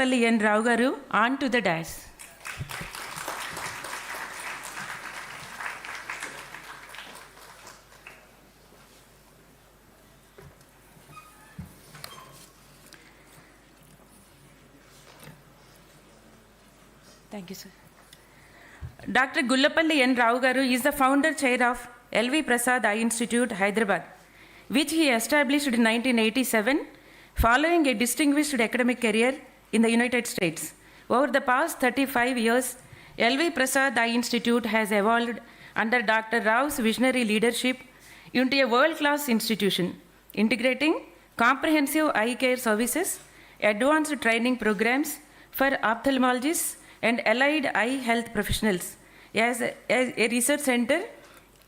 Gullapalli N. Rao garu on to the dais. Thank you, sir. Dr. Gullapalli N. Rao garu is the founder chair of L.V. Prasad Eye Institute, Hyderabad, which he established in 1987 following a distinguished academic career in the United States. Over the past 35 years, L.V. Prasad Eye Institute has evolved under Dr. Rao's visionary leadership into a world-class institution, integrating comprehensive eye care services, advanced training programs for ophthalmologists and allied eye health professionals, as a research center,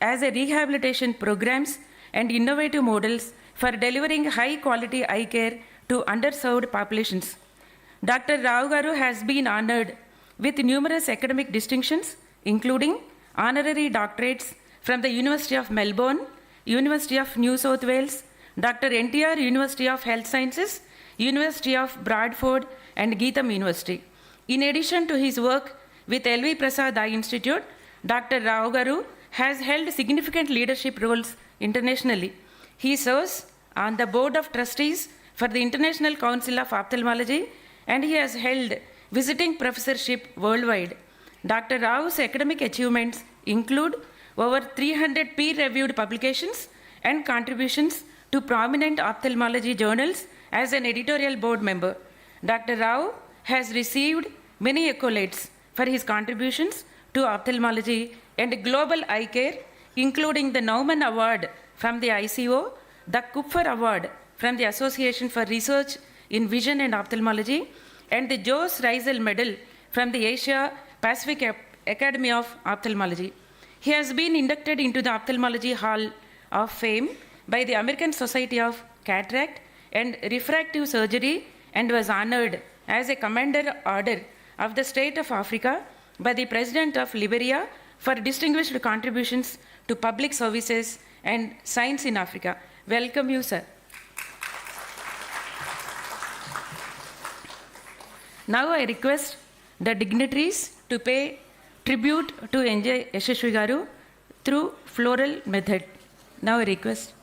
as a rehabilitation programs and innovative models for delivering high-quality eye care to underserved populations. Dr. Rao garu has been honored with numerous academic distinctions, including honorary doctorates from the University of Melbourne, University of New South Wales, Dr. NTR University of Health Sciences, University of Bradford, and Geetham University. In addition to his work with L.V. Prasad Eye Institute, Dr. Rao garu has held significant leadership roles internationally. He serves on the Board of Trustees for the International Council of Ophthalmology, and he has held visiting professorship worldwide. Dr. Rao's academic achievements include over 300 peer-reviewed publications and contributions to prominent ophthalmology journals as an editorial board member. Dr. Rao has received many accolades for his contributions to ophthalmology and global eye care, including the Naumann Award from the ICO, the Kupfer Award from the Association for Research in Vision and Ophthalmology, and the Jose Rizal Medal from the Asia Pacific Academy of Ophthalmology. He has been inducted into the Ophthalmology Hall of Fame by the American Society of Cataract and Refractive Surgery and was honored as a Commander Order of the State of Africa by the President of Liberia for distinguished contributions to public services and science in Africa. Welcome you, sir. Now I request the dignitaries to pay tribute to NJ Yasaswi garu through floral method. Now I request.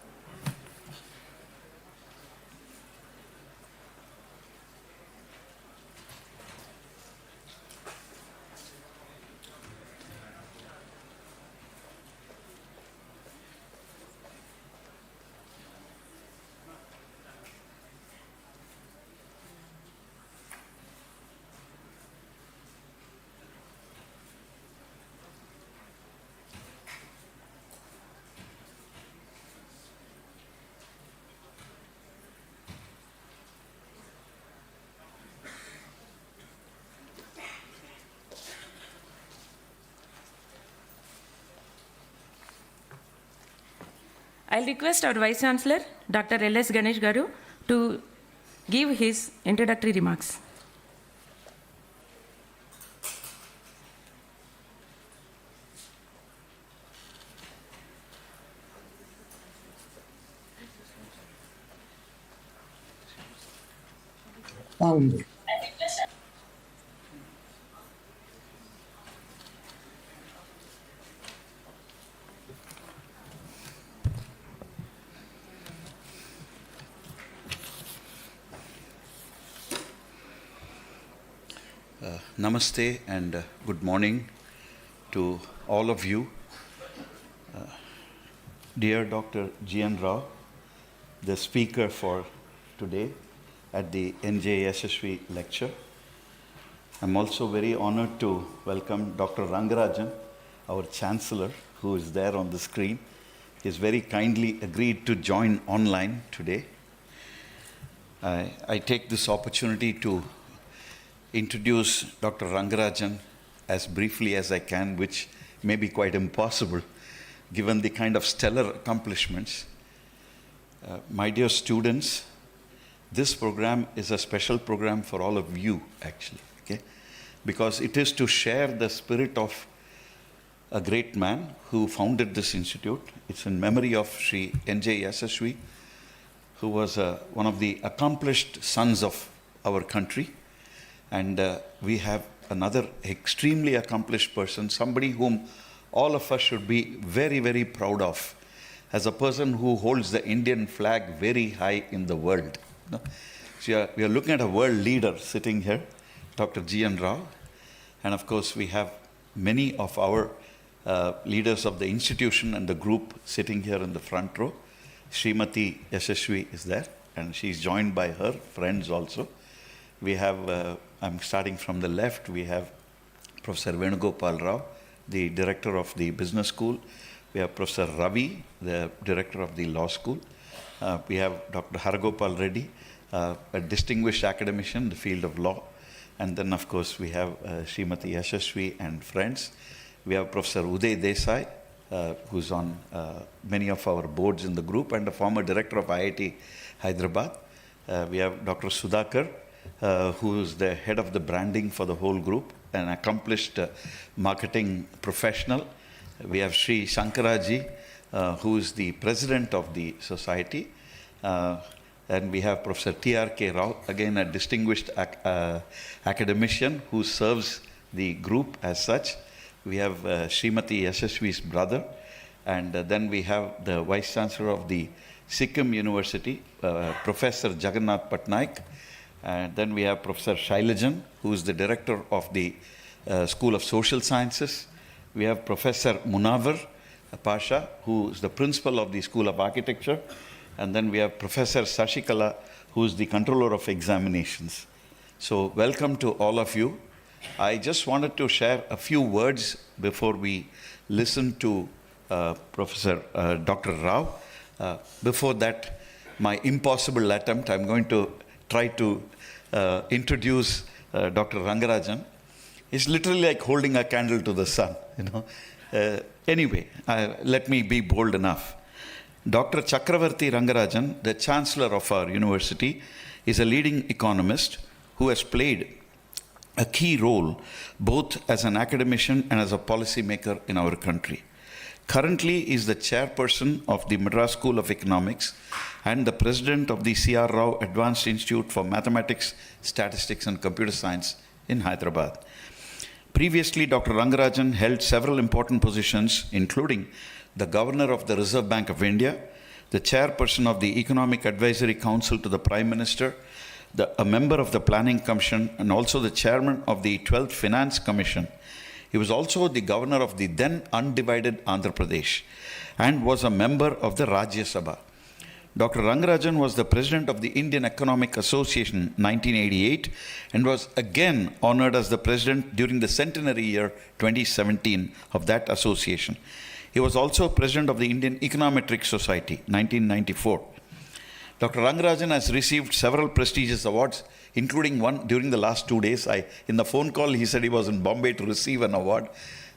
I'll request our Vice Chancellor, Dr. L.S. Ganesh garu, to give his introductory remarks. Namaste and good morning to all of you. Dear Dr. G.N. Rao, the speaker for today at the NJ Yasaswi lecture. I'm also very honored to welcome Dr. Rangarajan, our Chancellor, who is there on the screen. He's very kindly agreed to join online today. I take this opportunity to introduce Dr. Rangarajan as briefly as I can, which may be quite impossible given the kind of stellar accomplishments. My dear students, this program is a special program for all of you actually, okay? Because it is to share the spirit of a great man who founded this institute. It's in memory of Sri NJ Yasaswi, who was one of the accomplished sons of our country. And we have another extremely accomplished person, somebody whom all of us should be very, very proud of, as a person who holds the Indian flag very high in the world. So we are looking at a world leader sitting here, Dr. G.N. Rao. And of course, we have many of our leaders of the institution and the group sitting here in the front row. NJ Yasaswi is there, and she's joined by her friends also. We have, I'm starting from the left, we have Professor Venugopal Rao, the director of the business school. We have Professor Ravi, the director of the law school. We have Dr. Haragopal Reddy, a distinguished academician in the field of law. And then, of course, we have Srimati Yasaswi and friends. We have Professor Uday Desai, who's on many of our boards in the group, and a former director of IIT Hyderabad. We have Dr. Sudhakar, who is the head of the branding for the whole group, an accomplished marketing professional. We have Sri Shankaraji, who is the president of the society. And we have Professor T.R.K. Rao, again a distinguished academician who serves the group as such. We have Srimati Yasaswi's brother. And then we have the Vice Chancellor of the Sikkim University, Professor Jagannath Patnaik. And then we have Professor Shailajan, who is the director of the School of Social Sciences. We have Professor Munawar Pasha, who is the principal of the School of Architecture. And then we have Professor Sashikala, who is the controller of examinations. So welcome to all of you. I just wanted to share a few words before we listen to Professor Dr. Rao. Before that, my impossible attempt, I'm going to try to introduce Dr. Rangarajan. It's literally like holding a candle to the sun, you know. Anyway, let me be bold enough. Dr. Chakravarti Rangarajan, the Chancellor of our university, is a leading economist who has played a key role both as an academician and as a policymaker in our country. Currently, he is the chairperson of the Madras School of Economics and the president of the C.R. Rao Advanced Institute for Mathematics, Statistics and Computer Science in Hyderabad. Previously, Dr. Rangarajan held several important positions, including the Governor of the Reserve Bank of India, the chairperson of the Economic Advisory Council to the Prime Minister, a member of the Planning Commission, and also the chairman of the 12th Finance Commission. He was also the governor of the then undivided Andhra Pradesh and was a member of the Rajya Sabha. Dr. Rangarajan was the president of the Indian Economic Association in 1988 and was again honored as the president during the centenary year 2017 of that association. He was also president of the Indian Econometric Society, 1994. Dr. Rangarajan has received several prestigious awards, including one during the last 2 days. In the phone call, he said he was in Bombay to receive an award.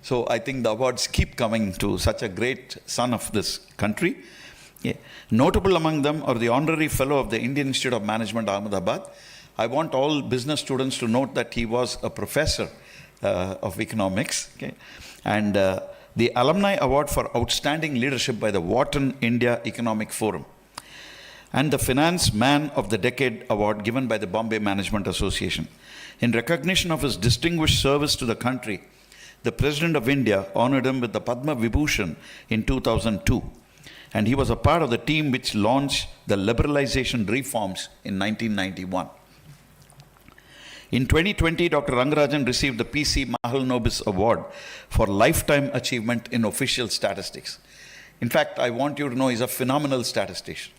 So I think the awards keep coming to such a great son of this country. Yeah. Notable among them are the Honorary Fellow of the Indian Institute of Management, Ahmedabad. I want all business students to note that he was a professor of economics. Okay? And the Alumni Award for Outstanding Leadership by the Wharton India Economic Forum, and the Finance Man of the Decade Award given by the Bombay Management Association. In recognition of his distinguished service to the country, the President of India honored him with the Padma Vibhushan in 2002, and he was a part of the team which launched the liberalization reforms in 1991. In 2020, Dr. Rangarajan received the P.C. Mahalanobis Award for Lifetime Achievement in Official Statistics. In fact, I want you to know he's a phenomenal statistician.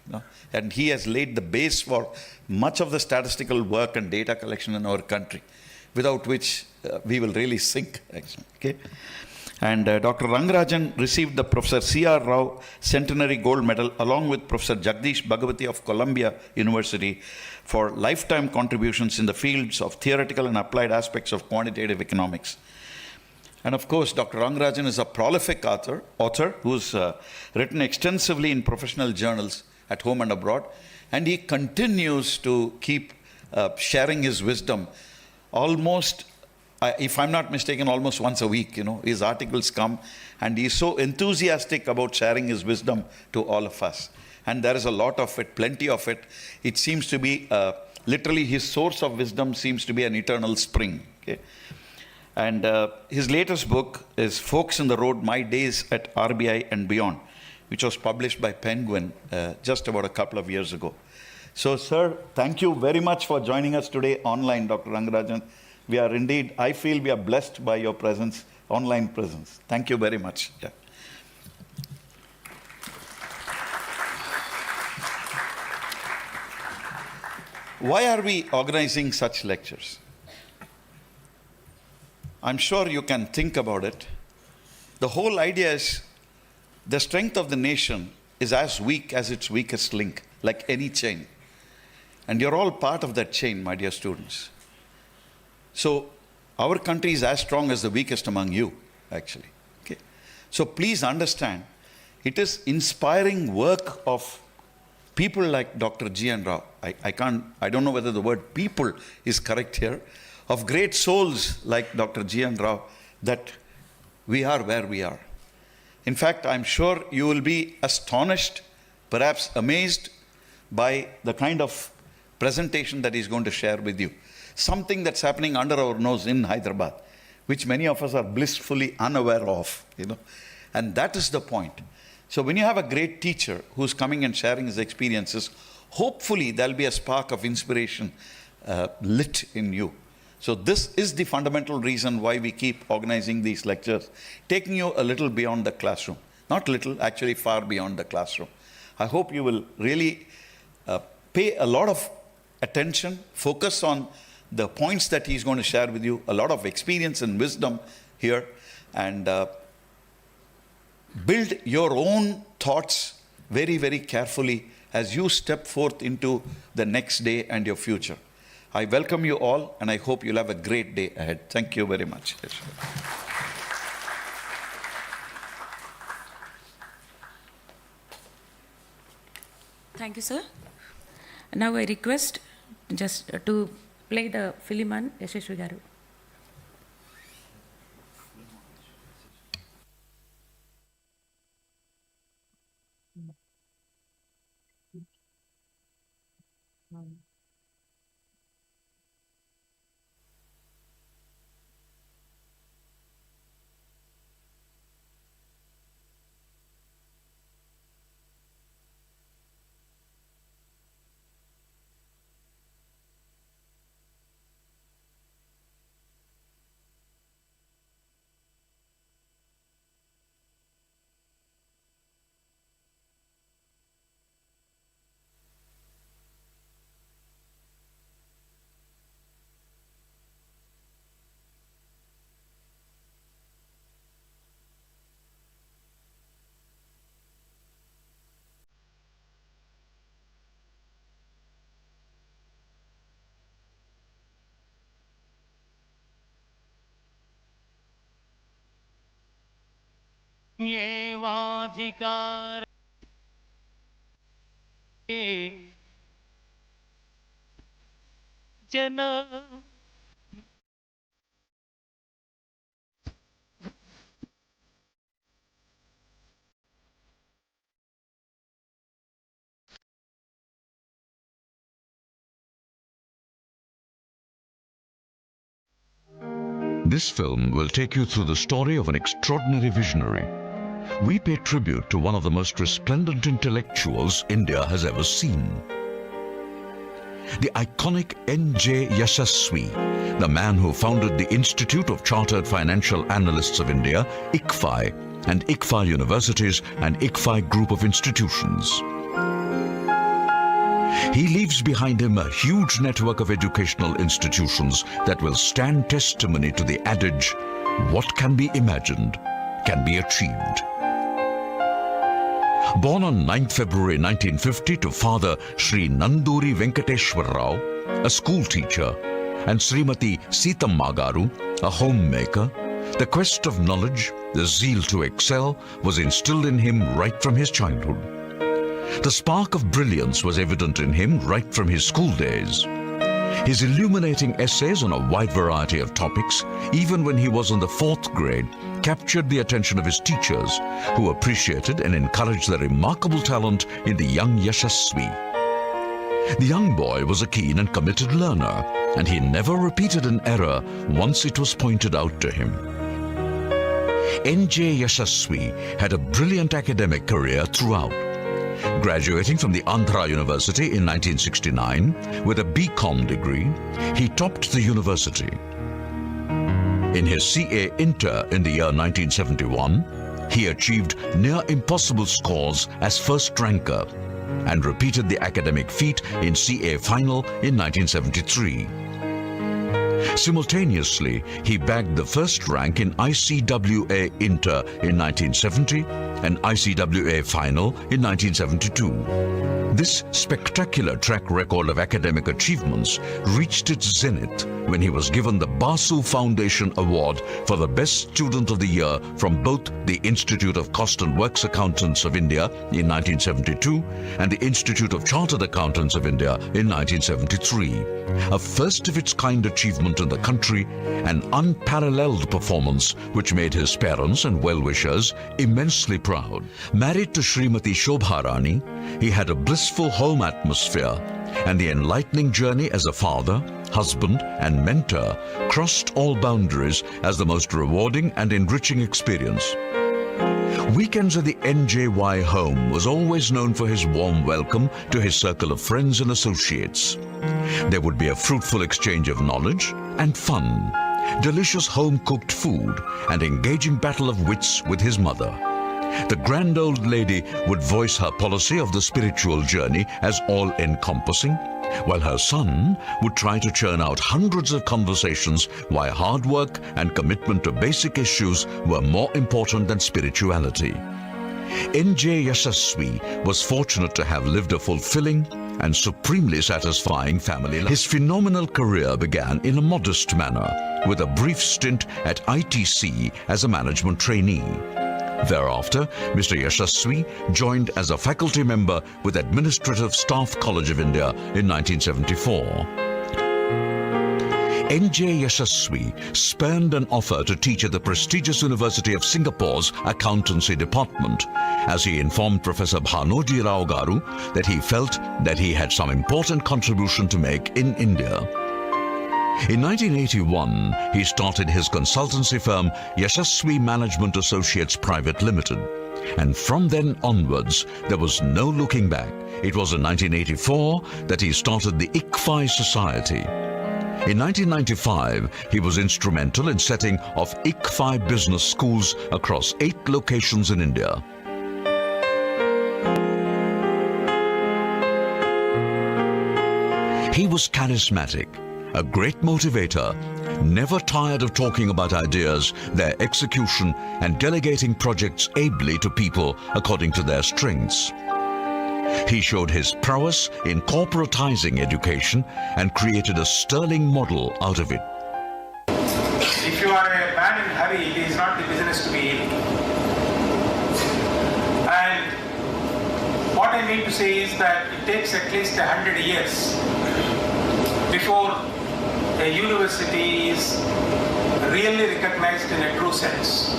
And he has laid the base for much of the statistical work and data collection in our country, without which we will really sink. Actually. Okay? And Dr. Rangarajan received the Professor C.R. Rao Centenary Gold Medal along with Professor Jagdish Bhagavati of Columbia University for lifetime contributions in the fields of theoretical and applied aspects of quantitative economics. And of course, Dr. Rangarajan is a prolific author who's written extensively in professional journals at home and abroad. And he continues to keep sharing his wisdom almost, if I'm not mistaken, almost once a week. You know, his articles come and he's so enthusiastic about sharing his wisdom to all of us. And there is a lot of it, plenty of it. It seems to be a Literally, his source of wisdom seems to be an eternal spring. Okay? And his latest book is Folks in the Road, My Days at RBI and Beyond, which was published by Penguin just about a couple of years ago. So, sir, thank you very much for joining us today online, Dr. Rangarajan. We are indeed, I feel we are blessed by your presence, online presence. Thank you very much. Yeah. Why are we organizing such lectures? I'm sure you can think about it. The whole idea is the strength of the nation is as weak as its weakest link, like any chain. And you're all part of that chain, my dear students. So our country is as strong as the weakest among you, actually. Okay? So please understand, it is inspiring work of people like Dr. G. N. Rao. I don't know whether the word people is correct here, of great souls like Dr. G. N. Rao, that we are where we are. In fact, I'm sure you will be astonished, perhaps amazed by the kind of presentation that he's going to share with you. Something that's happening under our nose in Hyderabad, which many of us are blissfully unaware of, you know. And that is the point. So when you have a great teacher who's coming and sharing his experiences, hopefully there'll be a spark of inspiration lit in you. So this is the fundamental reason why we keep organizing these lectures, taking you a little beyond the classroom. Not little, actually far beyond the classroom. I hope you will really pay a lot of attention, focus on the points that he's going to share with you, a lot of experience and wisdom here, and build your own thoughts very, very carefully as you step forth into the next day and your future. I welcome you all, and I hope you'll have a great day ahead. Thank you very much. Thank you, sir. Now I request just to play the film on Yasaswi garu. येवाधिकार जन This film will take you through the story of an extraordinary visionary. We pay tribute to one of the most resplendent intellectuals India has ever seen. The iconic NJ Yasaswi, the man who founded the Institute of Chartered Financial Analysts of India, ICFAI, and ICFAI Universities and ICFAI Group of Institutions. He leaves behind him a huge network of educational institutions that will stand testimony to the adage, what can be imagined can be achieved. Born on 9th February 1950 to Father Sri Nanduri Venkateshwar Rao, a school teacher, and Srimati Seetamma Garu, a homemaker, the quest of knowledge, the zeal to excel, was instilled in him right from his childhood. The spark of brilliance was evident in him right from his school days. His illuminating essays on a wide variety of topics, even when he was in the 4th grade, captured the attention of his teachers, who appreciated and encouraged the remarkable talent in the young Yasaswi. The young boy was a keen and committed learner, and he never repeated an error once it was pointed out to him. NJ Yasaswi had a brilliant academic career throughout. Graduating from the Andhra University in 1969 with a BCom degree, he topped the university. In his CA Inter in the year 1971, he achieved near impossible scores as first ranker and repeated the academic feat in CA Final in 1973. Simultaneously, he bagged the first rank in ICWA Inter in 1970 and ICWA Final in 1972. This spectacular track record of academic achievements reached its zenith when he was given the Basu Foundation Award for the Best Student of the Year from both the Institute of Cost and Works Accountants of India in 1972 and the Institute of Chartered Accountants of India in 1973. A first-of-its-kind achievement in the country, an unparalleled performance which made his parents and well-wishers immensely proud. Married to Srimati Shobha Rani, he had a blissful home atmosphere, and the enlightening journey as a father, husband and mentor crossed all boundaries as the most rewarding and enriching experience. Weekends at the NJY home was always known for his warm welcome to his circle of friends and associates. There would be a fruitful exchange of knowledge and fun, delicious home-cooked food, and engaging battle of wits with his mother. The grand old lady would voice her policy of the spiritual journey as all-encompassing, while her son would try to churn out hundreds of conversations why hard work and commitment to basic issues were more important than spirituality. NJ Yasaswi was fortunate to have lived a fulfilling and supremely satisfying family life. His phenomenal career began in a modest manner with a brief stint at ITC as a management trainee. Thereafter, Mr. Yasaswi joined as a faculty member with Administrative Staff College of India in 1974. NJ Yasaswi spurned an offer to teach at the prestigious University of Singapore's Accountancy Department, as he informed Professor Bhanoji Rao Garu that he felt that he had some important contribution to make in India. In 1981, he started his consultancy firm Yasaswi Management Associates Private Limited. And from then onwards, there was no looking back. It was in 1984 that he started the ICFAI Society. In 1995, he was instrumental in setting of ICFAI business schools across 8 locations in India. He was charismatic, a great motivator, never tired of talking about ideas, their execution, and delegating projects ably to people according to their strengths. He showed his prowess in corporatizing education and created a sterling model out of it. If you are a man in a hurry, it is not the business to be in. And what I mean to say is that it takes at least 100 years before a university is really recognized in a true sense.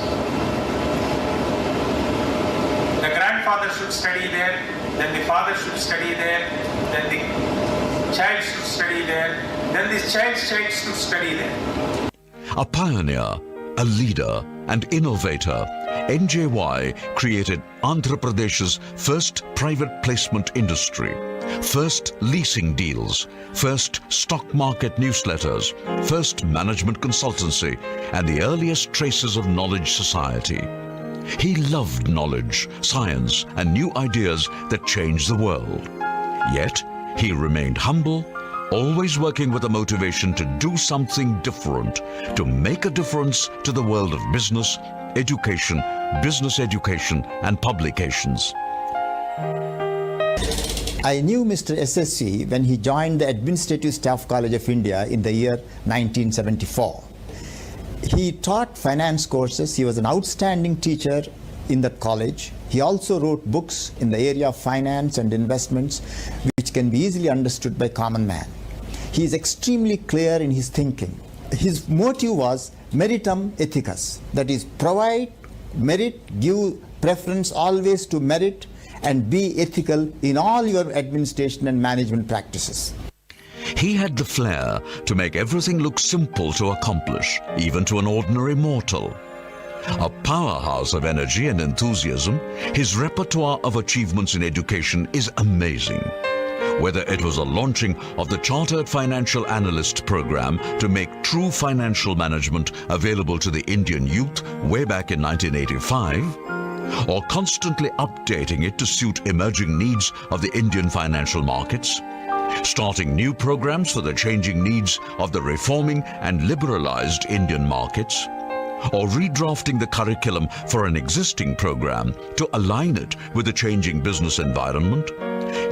The grandfather should study there, then the father should study there, then the child should study there, then the child's child should study there. A pioneer, a leader, and innovator, NJY created Andhra Pradesh's first private placement industry, first leasing deals, first stock market newsletters, first management consultancy, and the earliest traces of knowledge society. He loved knowledge, science, and new ideas that changed the world. Yet, he remained humble, always working with a motivation to do something different, to make a difference to the world of business, education, and publications. I knew Mr. Yasaswi when he joined the Administrative Staff College of India in the year 1974. He taught finance courses. He was an outstanding teacher in that college. He also wrote books in the area of finance and investments, which can be easily understood by common man. He is extremely clear in his thinking. His motive was meritum ethicus, that is, provide merit, give preference always to merit, and be ethical in all your administration and management practices. He had the flair to make everything look simple to accomplish, even to an ordinary mortal. A powerhouse of energy and enthusiasm, his repertoire of achievements in education is amazing. Whether it was the launching of the Chartered Financial Analyst program to make true financial management available to the Indian youth way back in 1985, or constantly updating it to suit emerging needs of the Indian financial markets, starting new programs for the changing needs of the reforming and liberalized Indian markets, or redrafting the curriculum for an existing program to align it with the changing business environment,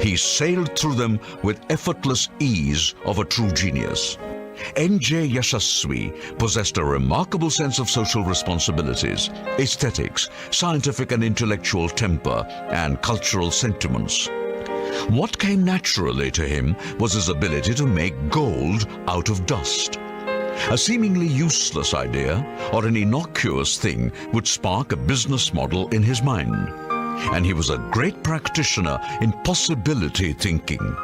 he sailed through them with effortless ease of a true genius. NJ Yasaswi possessed a remarkable sense of social responsibilities, aesthetics, scientific and intellectual temper, and cultural sentiments. What came naturally to him was his ability to make gold out of dust. A seemingly useless idea or an innocuous thing would spark a business model in his mind. And he was a great practitioner in possibility thinking.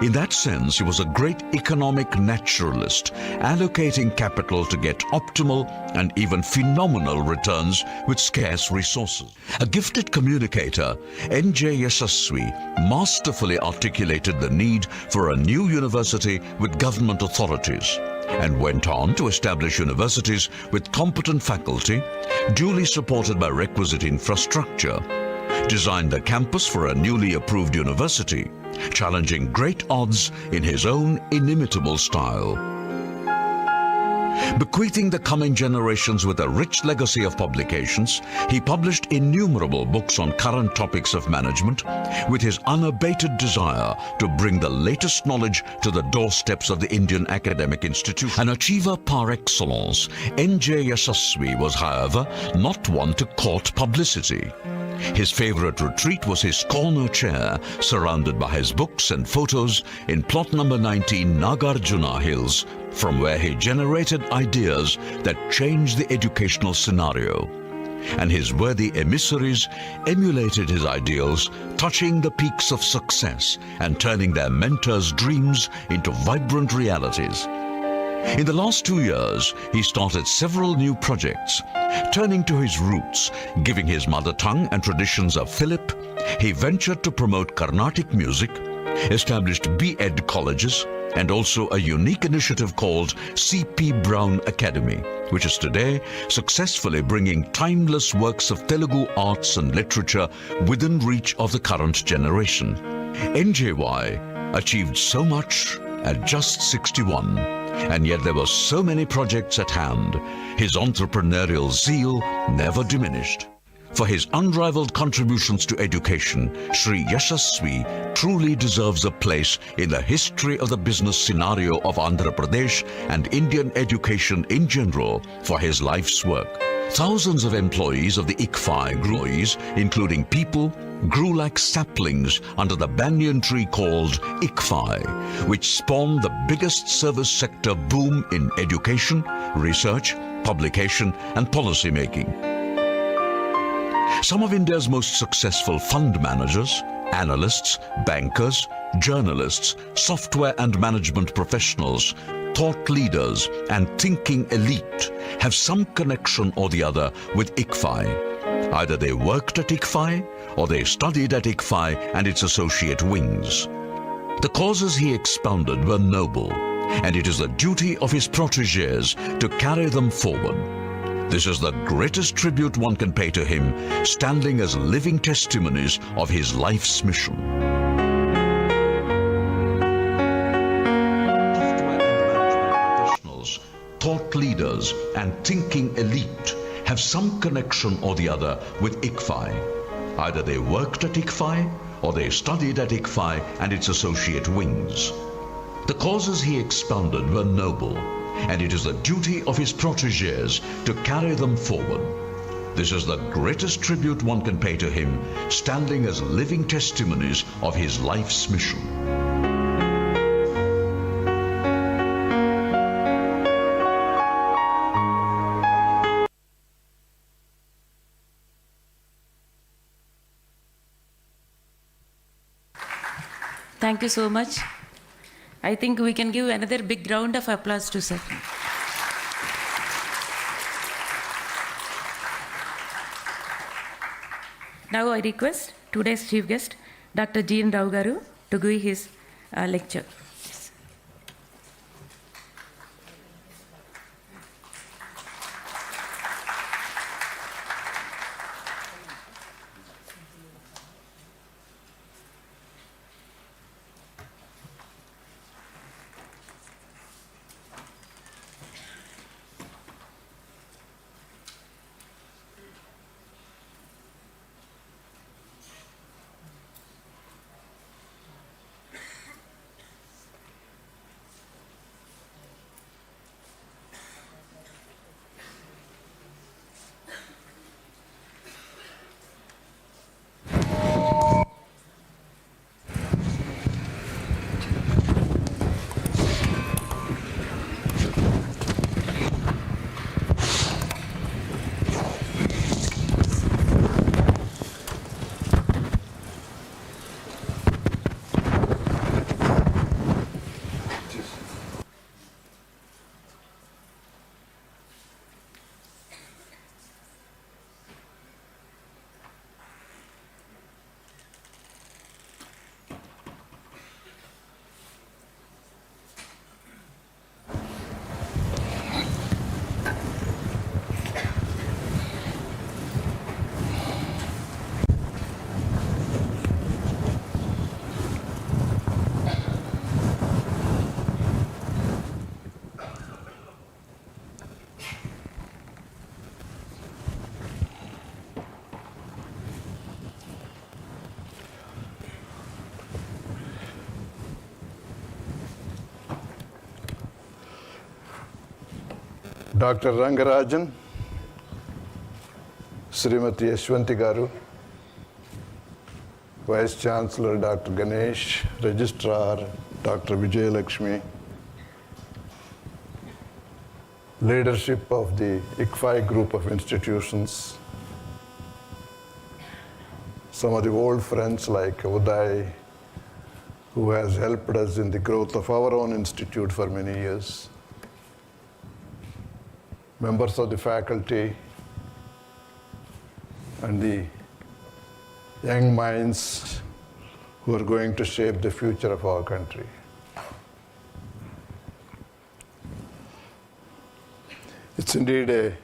In that sense, he was a great economic naturalist, allocating capital to get optimal and even phenomenal returns with scarce resources. A gifted communicator, NJ Yasaswi masterfully articulated the need for a new university with government authorities, and went on to establish universities with competent faculty, duly supported by requisite infrastructure, designed the campus for a newly approved university, challenging great odds in his own inimitable style. Bequeathing the coming generations with a rich legacy of publications, he published innumerable books on current topics of management, with his unabated desire to bring the latest knowledge to the doorsteps of the Indian academic institution. An achiever par excellence, NJ Yasaswi was, however, not one to court publicity. His favorite retreat was his corner chair, surrounded by his books and photos in plot number 19 Nagarjuna Hills, from where he generated ideas that changed the educational scenario. And his worthy emissaries emulated his ideals, touching the peaks of success and turning their mentors' dreams into vibrant realities. In the last 2 years, he started several new projects. Turning to his roots, giving his mother tongue and traditions of Philip, he ventured to promote Carnatic music, established B.Ed colleges, and also a unique initiative called C.P. Brown Academy, which is today successfully bringing timeless works of Telugu arts and literature within reach of the current generation. NJY achieved so much at just 61. And yet there were so many projects at hand, his entrepreneurial zeal never diminished. For his unrivaled contributions to education, Sri Yasaswi truly deserves a place in the history of the business scenario of Andhra Pradesh and Indian education in general for his life's work. Thousands of employees of the ICFAI grew, including people, grew like saplings under the banyan tree called ICFAI, which spawned the biggest service sector boom in education, research, publication, and policy making. Some of India's most successful fund managers, analysts, bankers, journalists, software and management professionals, thought leaders, and thinking elite have some connection or the other with ICFAI. Either they worked at ICFAI or they studied at ICFAI and its associate wings. The causes he expounded were noble, and it is the duty of his protégés to carry them forward. This is the greatest tribute one can pay to him, standing as living testimonies of his life's mission. Thought leaders and thinking elite have some connection or the other with ICFAI. Either they worked at ICFAI or they studied at ICFAI and its associate wings. The causes he expounded were noble, and it is the duty of his protégés to carry them forward. This is the greatest tribute one can pay to him, standing as living testimonies of his life's mission. Thank you so much. I think we can give another big round of applause to sir. Now I request today's chief guest, Dr. G.N. Rao Garu, to give his lecture. Dr. Rangarajan, Srimati Yashwanti Garu, Vice Chancellor Dr. Ganesh, Registrar Dr. Vijay Lakshmi, leadership of the ICFAI group of institutions, some of the old friends like Uday, who has helped us in the growth of our own institute for many years, members of the faculty, and the young minds who are going to shape the future of our country. It's indeed a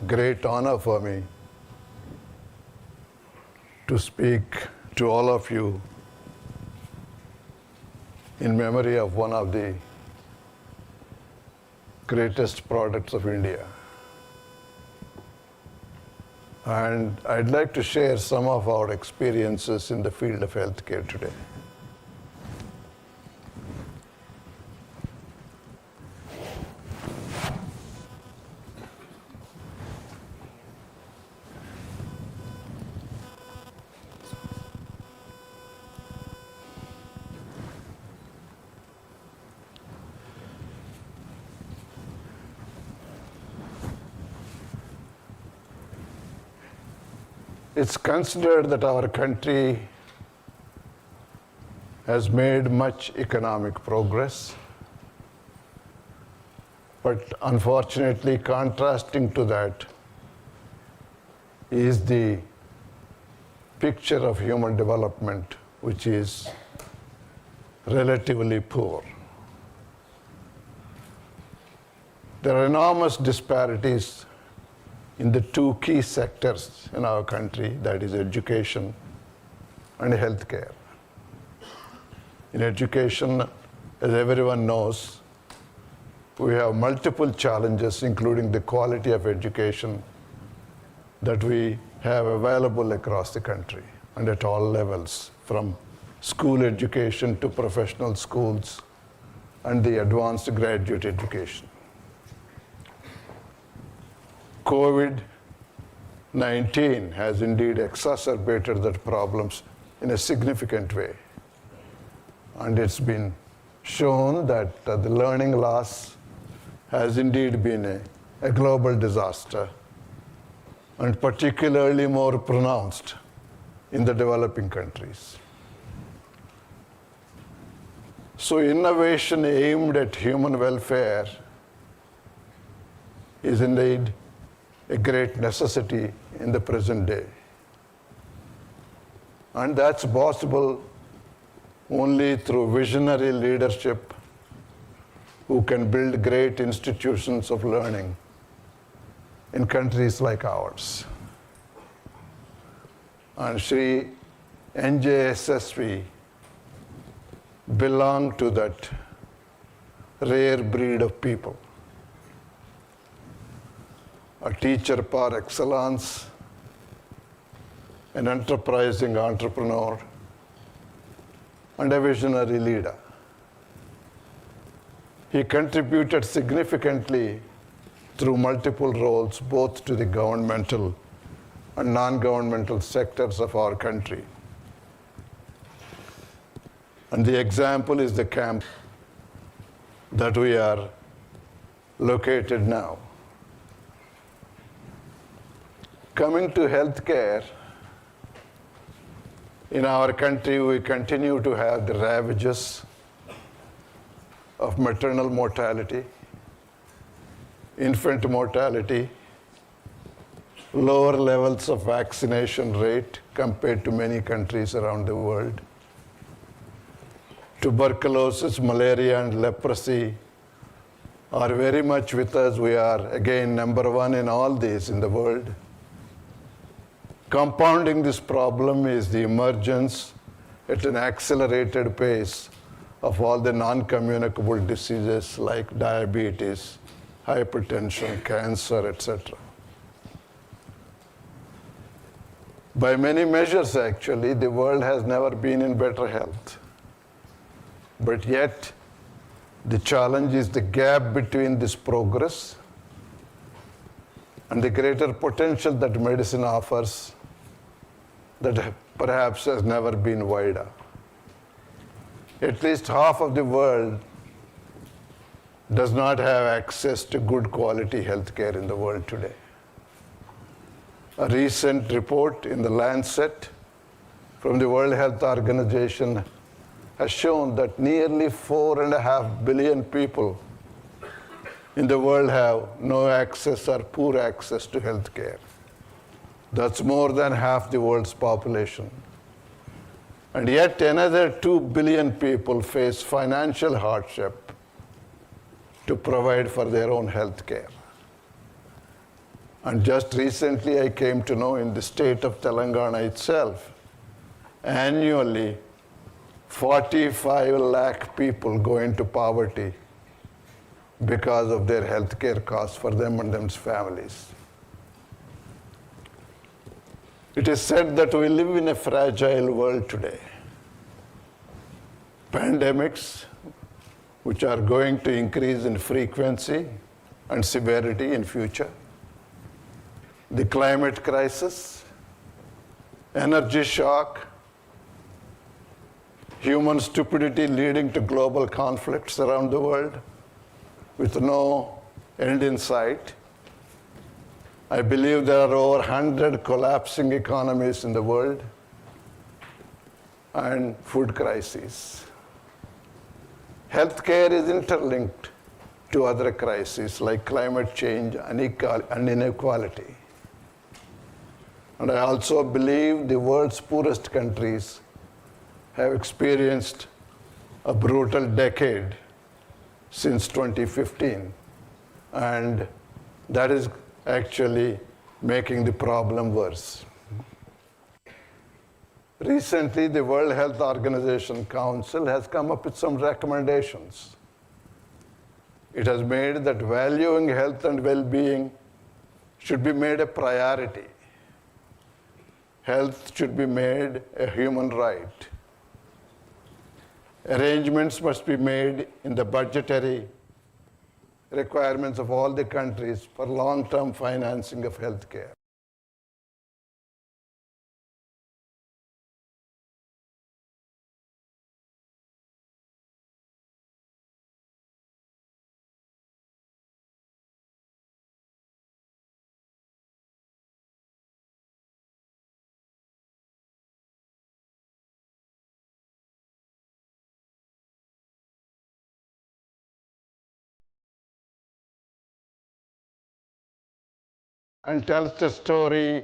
great honor for me to speak to all of you in memory of one of the greatest products of India. And I'd like to share some of our experiences in the field of healthcare today. It's considered that our country has made much economic progress, but unfortunately, contrasting to that is the picture of human development, which is relatively poor. There are enormous disparities in the two key sectors in our country, that is education and healthcare. In education, as everyone knows, we have multiple challenges, including the quality of education that we have available across the country and at all levels, from school education to professional schools and the advanced graduate education. COVID-19 has indeed exacerbated the problems in a significant way. And it's been shown that the learning loss has indeed been a global disaster, and particularly more pronounced in the developing countries. So innovation aimed at human welfare is indeed a great necessity in the present day. And that's possible only through visionary leadership who can build great institutions of learning in countries like ours. And Sri NJ Yasaswi belonged to that rare breed of people. A teacher par excellence, an enterprising entrepreneur, and a visionary leader. He contributed significantly through multiple roles, both to the governmental and non-governmental sectors of our country. And the example is the camp that we are located now. Coming to healthcare, in our country we continue to have the ravages of maternal mortality, infant mortality, lower levels of vaccination rate compared to many countries around the world. Tuberculosis, malaria, and leprosy are very much with us. We are, again, number one in all these in the world. Compounding this problem is the emergence at an accelerated pace of all the non-communicable diseases like diabetes, hypertension, cancer, etc. By many measures, actually, the world has never been in better health. But yet, the challenge is the gap between this progress and the greater potential that medicine offers that perhaps has never been wider. At least half of the world does not have access to good quality health care in the world today. A recent report in the Lancet from the World Health Organization has shown that nearly 4.5 billion people in the world have no access or poor access to health care. That's more than half the world's population. And yet another 2 billion people face financial hardship to provide for their own health care. And just recently I came to know in the state of Telangana itself, annually 45 lakh people go into poverty because of their health care costs for them and their families. It is said that we live in a fragile world today. Pandemics, which are going to increase in frequency and severity in future, the climate crisis, energy shock, human stupidity leading to global conflicts around the world with no end in sight. I believe there are over 100 collapsing economies in the world and food crises. Healthcare is interlinked to other crises like climate change and inequality. And I also believe the world's poorest countries have experienced a brutal decade since 2015, and that is actually making the problem worse. Recently, the World Health Organization Council has come up with some recommendations. It has made that valuing health and well-being should be made a priority. Health should be made a human right. Arrangements must be made in the budgetary requirements of all the countries for long-term financing of healthcare. and tells the story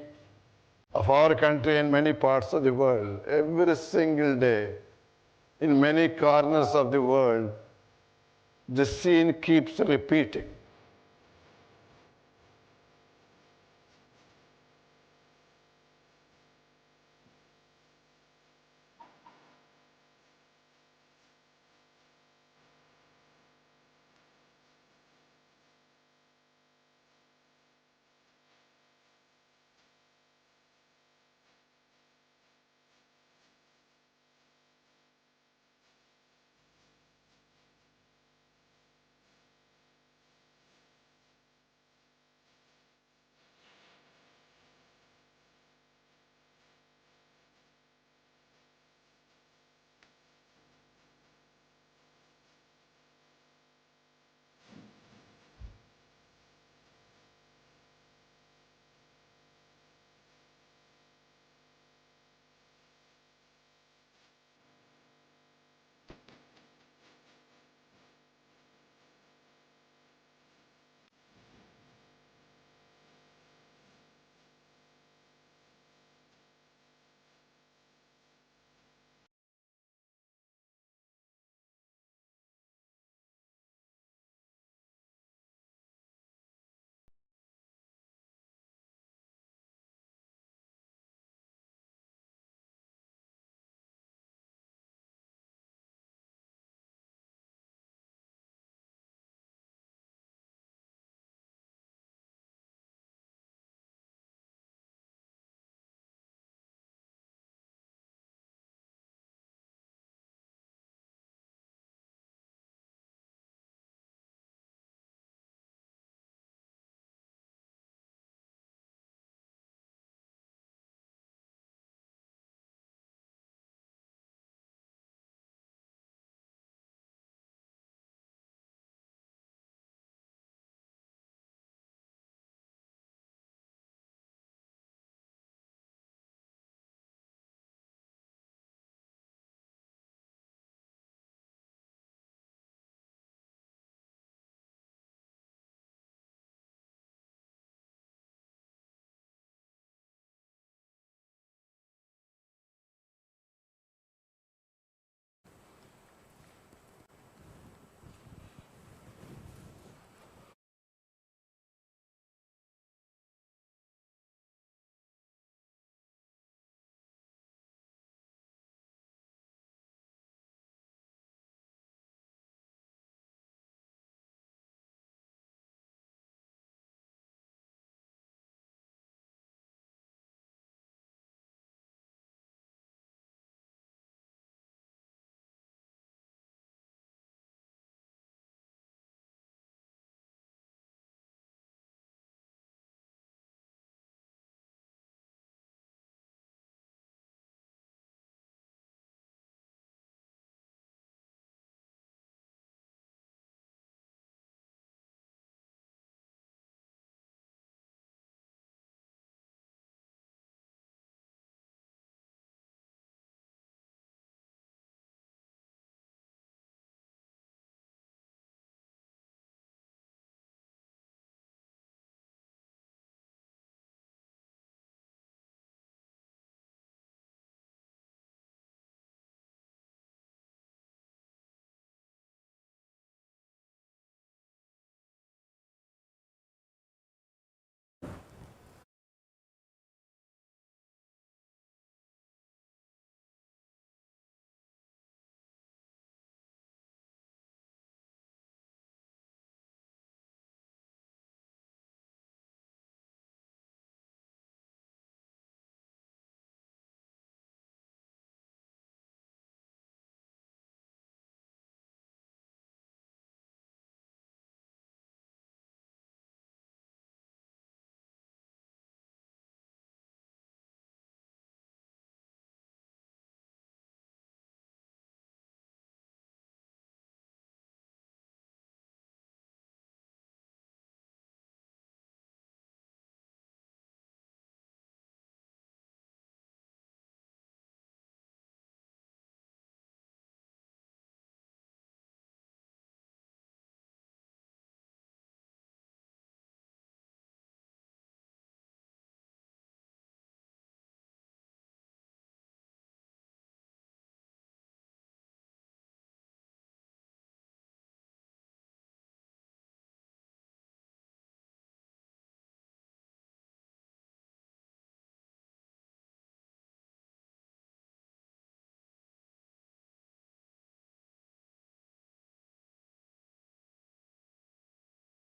of our country in many parts of the world. Every single day, in many corners of the world, the scene keeps repeating.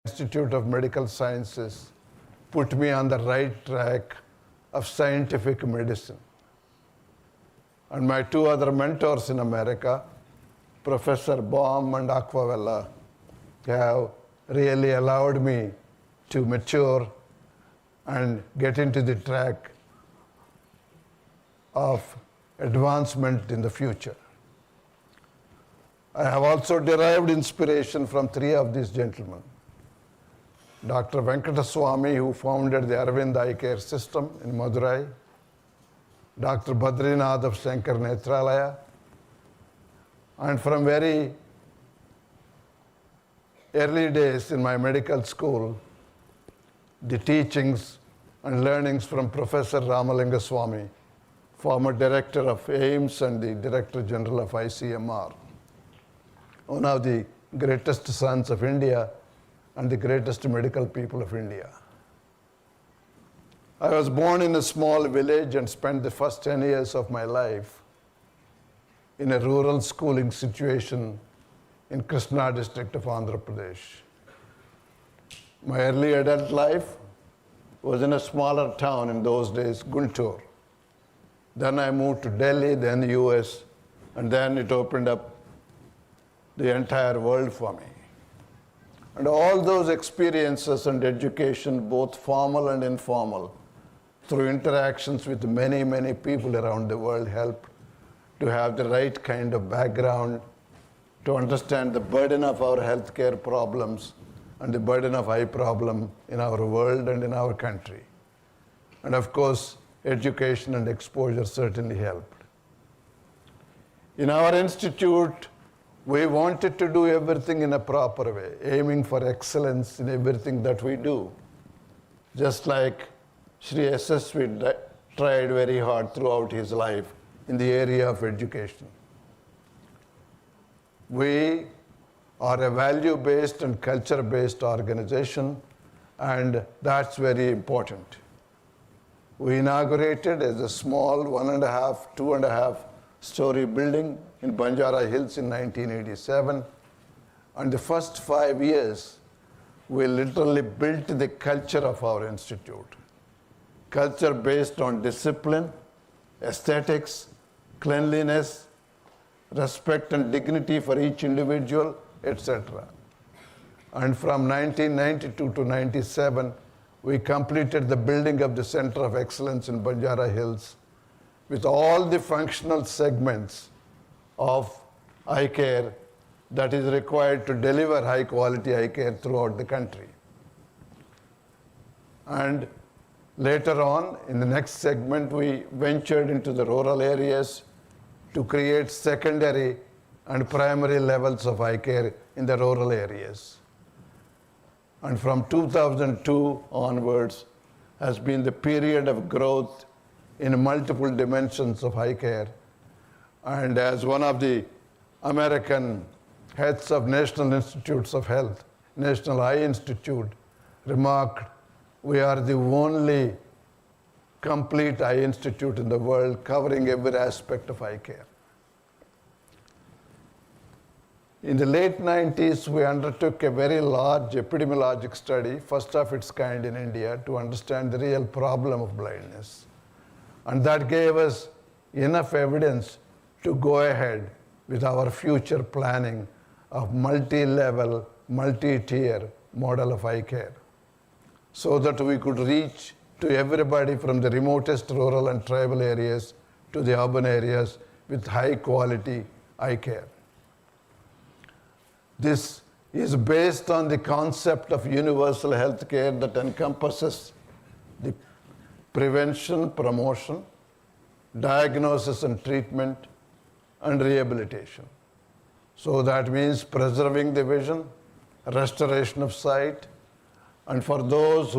Institute of Medical Sciences put me on the right track of scientific medicine. And my two other mentors in America, Professor Baum and Aquavella, have really allowed me to mature and get into the track of advancement in the future. I have also derived inspiration from three of these gentlemen. Dr. Venkataswamy, who founded the Aravind Eye Care System in Madurai, Dr. Badrinath of Shankar Netralaya, and from very early days in my medical school, the teachings and learnings from Professor Ramalingaswamy, former director of AIIMS and the Director General of ICMR, one of the greatest sons of India and the greatest medical people of India. I was born in a small village and spent the first 10 years of my life in a rural schooling situation in Krishna district of Andhra Pradesh. My early adult life was in a smaller town in those days, Guntur. Then I moved to Delhi, then the US, and then it opened up the entire world for me. And all those experiences and education, both formal and informal, through interactions with many, many people around the world, helped to have the right kind of background to understand the burden of our healthcare problems and the burden of eye problem in our world and in our country. And of course, education and exposure certainly helped. In our institute, we wanted to do everything in a proper way, aiming for excellence in everything that we do. Just like Sri Yasaswi tried very hard throughout his life in the area of education. We are a value-based and culture-based organization, and that's very important. We inaugurated as a small 2.5 story building in Banjara Hills in 1987. And the first 5 years, we literally built the culture of our institute. Culture based on discipline, aesthetics, cleanliness, respect and dignity for each individual, etc. And from 1992 to 97, we completed the building of the Center of Excellence in Banjara Hills with all the functional segments of eye care that is required to deliver high quality eye care throughout the country. And later on, in the next segment, we ventured into the rural areas to create secondary and primary levels of eye care in the rural areas. And from 2002 onwards has been the period of growth in multiple dimensions of eye care. And as one of the American heads of National Institutes of Health, National Eye Institute, remarked, we are the only complete eye institute in the world covering every aspect of eye care. In the late 90s, we undertook a very large epidemiologic study, first of its kind in India, to understand the real problem of blindness. And that gave us enough evidence to go ahead with our future planning of multi-level, multi-tier model of eye care, so that we could reach to everybody from the remotest rural and tribal areas to the urban areas with high quality eye care. This is based on the concept of universal health care that encompasses the prevention, promotion, diagnosis and treatment, and rehabilitation. So that means preserving the vision, restoration of sight, and for those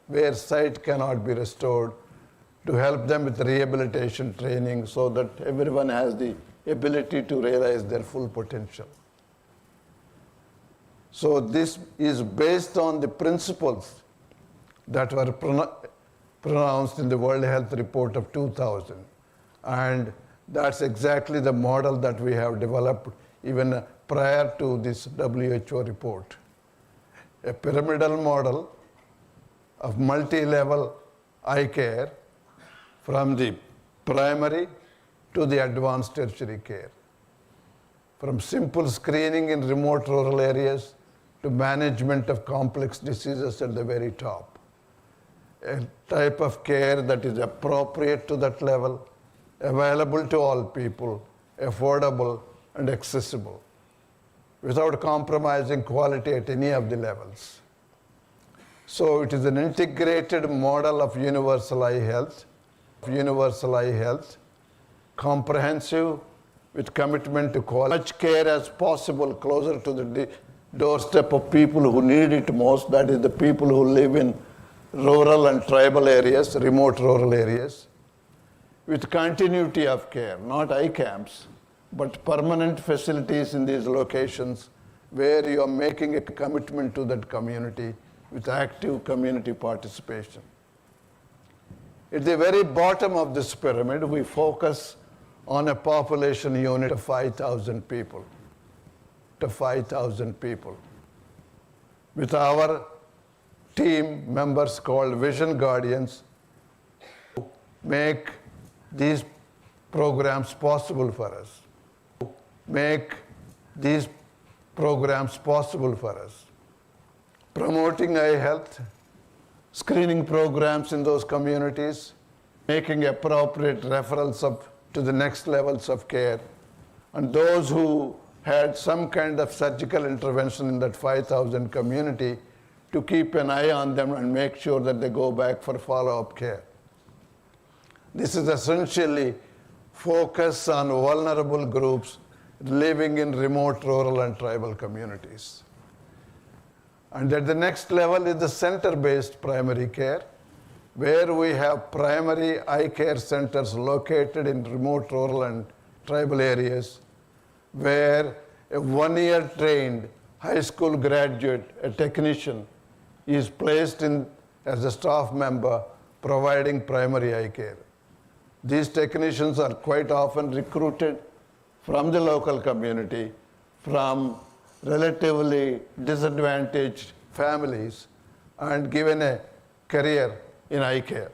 where sight cannot be restored, to help them with rehabilitation training so that everyone has the ability to realize their full potential. So this is based on the principles that were pronounced in the World Health Report of 2000. And that's exactly the model that we have developed even prior to this WHO report. a pyramidal model of multi-level eye care from the primary to the advanced tertiary care. From simple screening in remote rural areas to management of complex diseases at the very top. A type of care that is appropriate to that level, available to all people, affordable and accessible, without compromising quality at any of the levels. So it is an integrated model of universal eye health, comprehensive with commitment to quality, much care as possible closer to the doorstep of people who need it most, that is the people who live in rural and tribal areas, remote rural areas, with continuity of care, not eye camps, but permanent facilities in these locations where you are making a commitment to that community with active community participation. At the very bottom of this pyramid, we focus on a population unit of 5,000 people, with our team members called Vision Guardians who make these programs possible for us. Promoting eye health, screening programs in those communities, making appropriate referrals to the next levels of care, and those who had some kind of surgical intervention in that 5,000 community to keep an eye on them and make sure that they go back for follow-up care. This is essentially focus on vulnerable groups living in remote rural and tribal communities. And at the next level is the center-based primary care, where we have primary eye care centers located in remote rural and tribal areas, where a one-year trained high school graduate, a technician, is placed in as a staff member providing primary eye care. These technicians are quite often recruited from the local community, from relatively disadvantaged families, and given a career in eye care.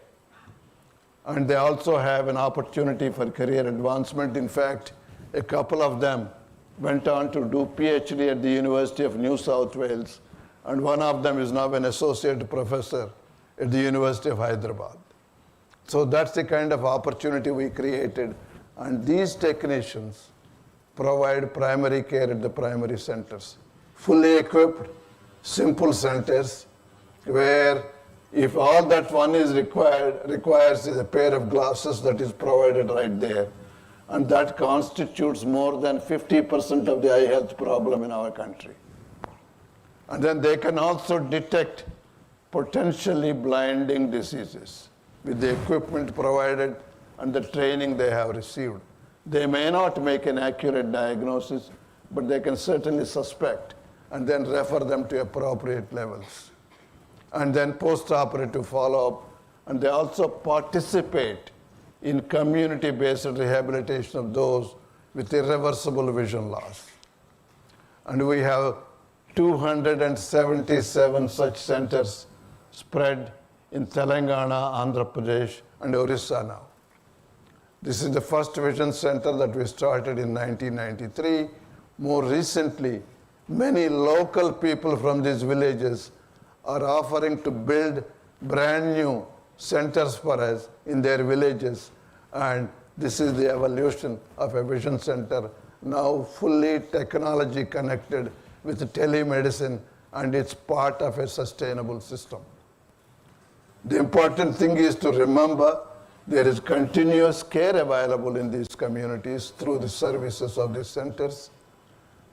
And they also have an opportunity for career advancement. In fact, a couple of them went on to do PhD at the University of New South Wales, and one of them is now an associate professor at the University of Hyderabad. So that's the kind of opportunity we created, and these technicians provide primary care at the primary centers. Fully equipped, simple centers where if all that one is requires is a pair of glasses that is provided right there, and that constitutes more than 50% of the eye health problem in our country. And then they can also detect potentially blinding diseases with the equipment provided and the training they have received. They may not make an accurate diagnosis, but they can certainly suspect and then refer them to appropriate levels. And then post-operative follow-up, and they also participate in community-based rehabilitation of those with irreversible vision loss. And we have 277 such centers spread in Telangana, Andhra Pradesh, and Orissa now. This is the first vision center that we started in 1993. More recently, many local people from these villages are offering to build brand new centers for us in their villages. And this is the evolution of a vision center, now fully technology connected with telemedicine, and it's part of a sustainable system. The important thing is to remember there is continuous care available in these communities through the services of these centers.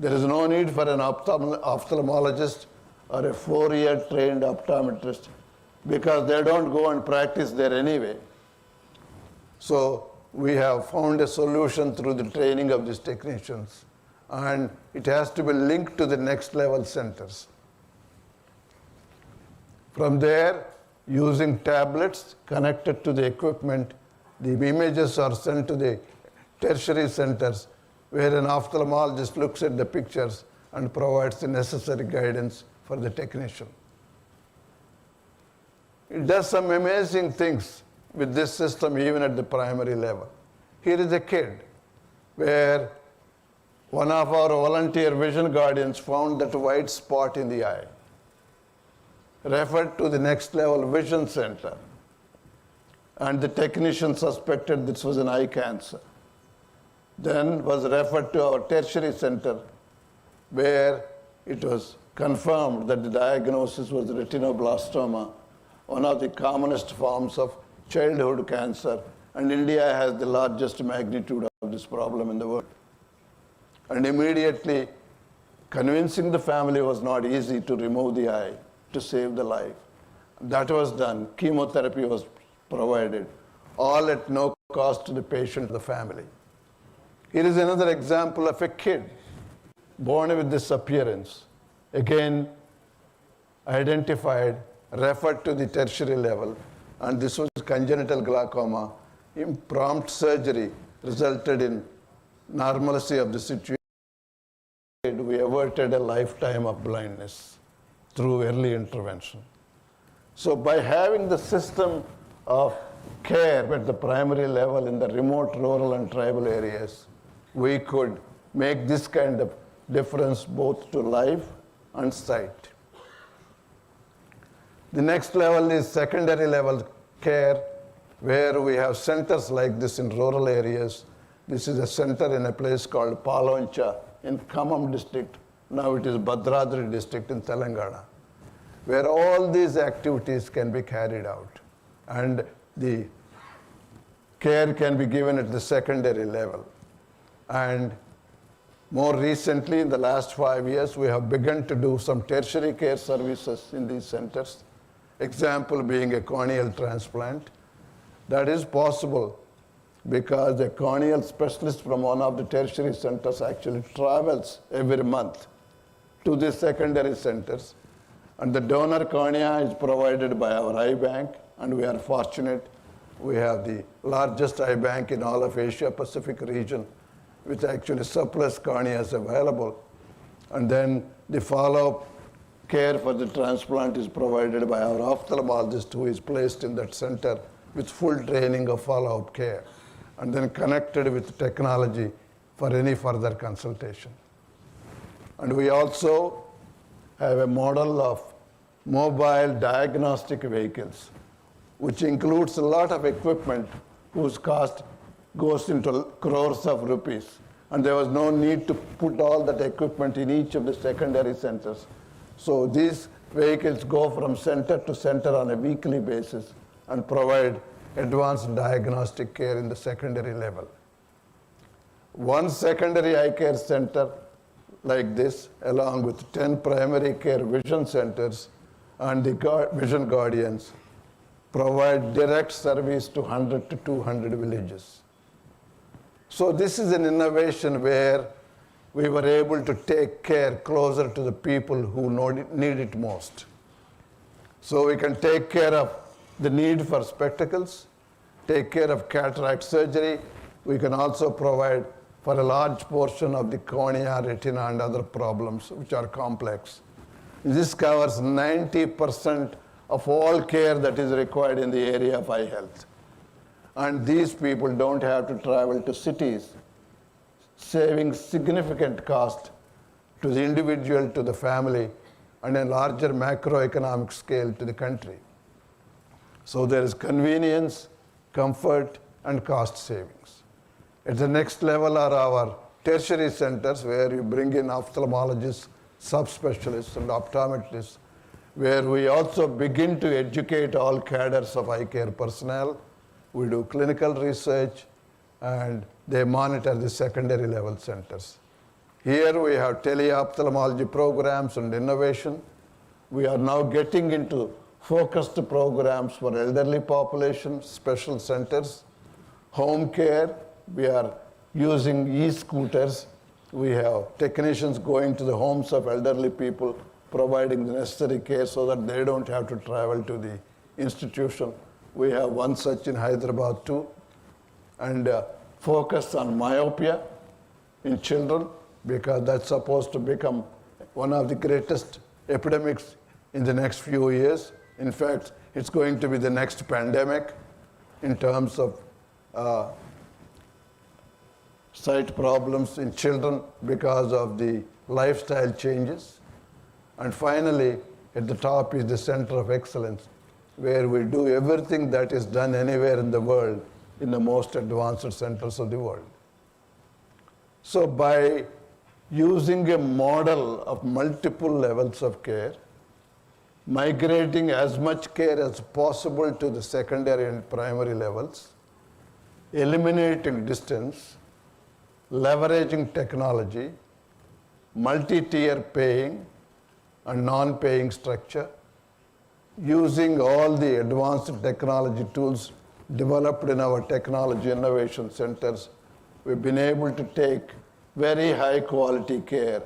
There is no need for an ophthalmologist or a 4-year trained optometrist because they don't go and practice there anyway. So we have found a solution through the training of these technicians, and it has to be linked to the next level centers. From there, using tablets connected to the equipment, the images are sent to the tertiary centers where an ophthalmologist looks at the pictures and provides the necessary guidance for the technician. It does some amazing things with this system even at the primary level. Here is a kid where one of our volunteer vision guardians found that white spot in the eye, referred to the next level vision center, and the technician suspected this was an eye cancer. Then was referred to our tertiary center where it was confirmed that the diagnosis was retinoblastoma, one of the commonest forms of childhood cancer, and India has the largest magnitude of this problem in the world. And immediately, convincing the family was not easy to remove the eye to save the life. That was done. Chemotherapy was provided, all at no cost to the patient, the family. Here is another example of a kid born with this appearance. Again, identified, referred to the tertiary level, and this was congenital glaucoma. Prompt surgery resulted in normalcy of the situation. We averted a lifetime of blindness through early intervention. So by having the system of care at the primary level in the remote, rural, and tribal areas, we could make this kind of difference both to life and sight. The next level is secondary level care, where we have centers like this in rural areas. This is a center in a place called Paloncha in Khammam district. Now it is Bhadradri district in Telangana, where all these activities can be carried out. And the care can be given at the secondary level. And more recently, in the last 5 years, we have begun to do some tertiary care services in these centers. Example being a corneal transplant. That is possible because a corneal specialist from one of the tertiary centers actually travels every month to the secondary centers. And the donor cornea is provided by our eye bank, and we are fortunate. We have the largest eye bank in all of Asia Pacific region, with actually surplus corneas available. And then the follow-up care for the transplant is provided by our ophthalmologist, who is placed in that center with full training of follow-up care, and then connected with technology for any further consultation. And we also have a model of mobile diagnostic vehicles, which includes a lot of equipment whose cost goes into crores of rupees. And there was no need to put all that equipment in each of the secondary centers. So these vehicles go from center to center on a weekly basis and provide advanced diagnostic care in the secondary level. One secondary eye care center like this, along with 10 primary care vision centers and the vision guardians, provide direct service to 100 to 200 villages. So this is an innovation where we were able to take care closer to the people who need it most. So we can take care of the need for spectacles, take care of cataract surgery. We can also provide for a large portion of the cornea, retina, and other problems which are complex. This covers 90% of all care that is required in the area of eye health. And these people don't have to travel to cities, saving significant cost to the individual, to the family, and a larger macroeconomic scale to the country. So there is convenience, comfort, and cost savings. At the next level are our tertiary centers, where you bring in ophthalmologists, subspecialists, and optometrists, where we also begin to educate all cadres of eye care personnel. We do clinical research, and they monitor the secondary level centers. Here we have teleophthalmology programs and innovation. We are now getting into focused programs for elderly population, special centers, home care. We are using e-scooters. We have technicians going to the homes of elderly people, providing the necessary care so that they don't have to travel to the institution. We have one such in Hyderabad too. And focus on myopia in children, because that's supposed to become one of the greatest epidemics in the next few years. In fact, it's going to be the next pandemic in terms of sight problems in children because of the lifestyle changes. And finally, at the top is the Center of Excellence, where we do everything that is done anywhere in the world in the most advanced centers of the world. So by using a model of multiple levels of care, migrating as much care as possible to the secondary and primary levels, eliminating distance, leveraging technology, multi-tier paying and non-paying structure, using all the advanced technology tools developed in our technology innovation centers, we've been able to take very high quality care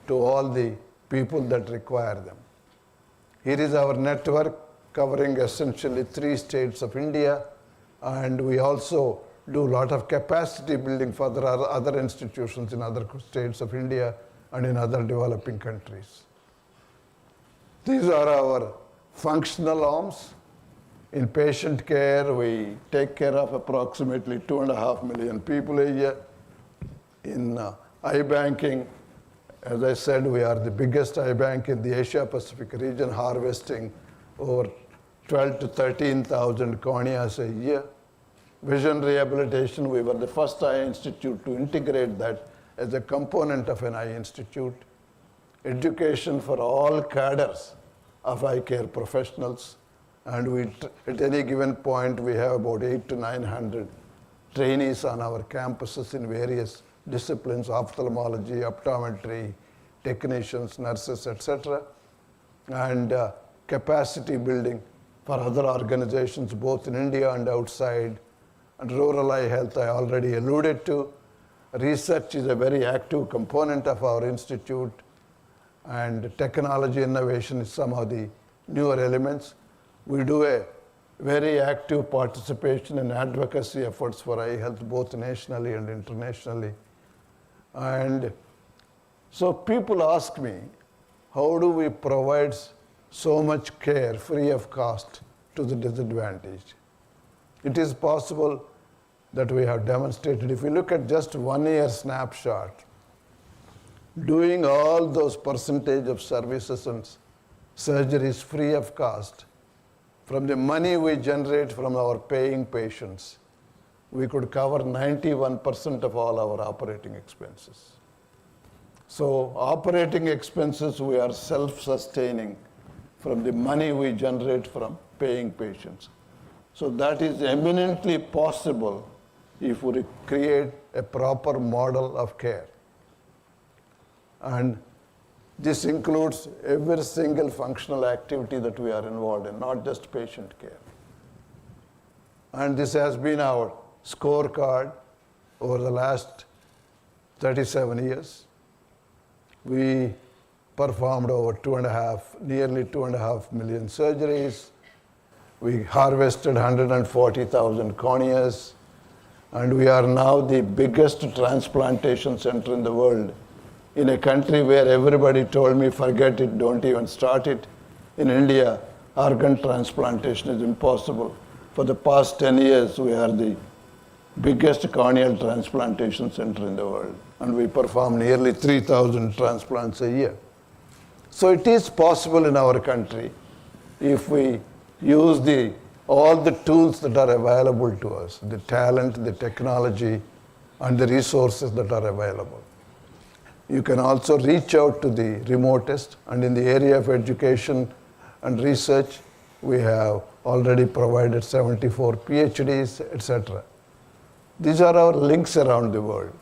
to all the people that require them. Here is our network covering essentially 3 states of India, and we also do a lot of capacity building for other institutions in other states of India and in other developing countries. These are our functional arms. In patient care, we take care of approximately 2.5 million people a year. In I-banking, as I said, we are the biggest I-bank in the Asia-Pacific region, harvesting over 12 to 13,000 corneas a year. Vision rehabilitation, we were the first eye institute to integrate that as a component of an eye institute. Education for all cadres of eye care professionals. And at any given point, we have about 800 to 900 trainees on our campuses in various disciplines, ophthalmology, optometry, technicians, nurses, etc. And capacity building for other organizations, both in India and outside. And rural eye health, I already alluded to. Research is a very active component of our institute. And technology innovation is some of the newer elements. We do a very active participation in advocacy efforts for eye health, both nationally and internationally. And so people ask me, how do we provide so much care free of cost to the disadvantaged? It is possible that we have demonstrated. If we look at just 1 year snapshot, doing all those percentage of services and surgeries free of cost, from the money we generate from our paying patients, we could cover 91% of all our operating expenses. So operating expenses, we are self-sustaining from the money we generate from paying patients. So that is eminently possible if we create a proper model of care. And this includes every single functional activity that we are involved in, not just patient care. And this has been our scorecard over the last 37 years. We performed over nearly 2.5 million surgeries. We harvested 140,000 corneas. And we are now the biggest transplantation center in the world, in a country where everybody told me, forget it, don't even start it. In India, organ transplantation is impossible. For the past 10 years, we are the biggest corneal transplantation center in the world. And we perform nearly 3,000 transplants a year. So it is possible in our country if we use all the tools that are available to us, the talent, the technology, and the resources that are available. You can also reach out to the remotest, and in the area of education and research, we have already provided 74 PhDs, etc. These are our links around the world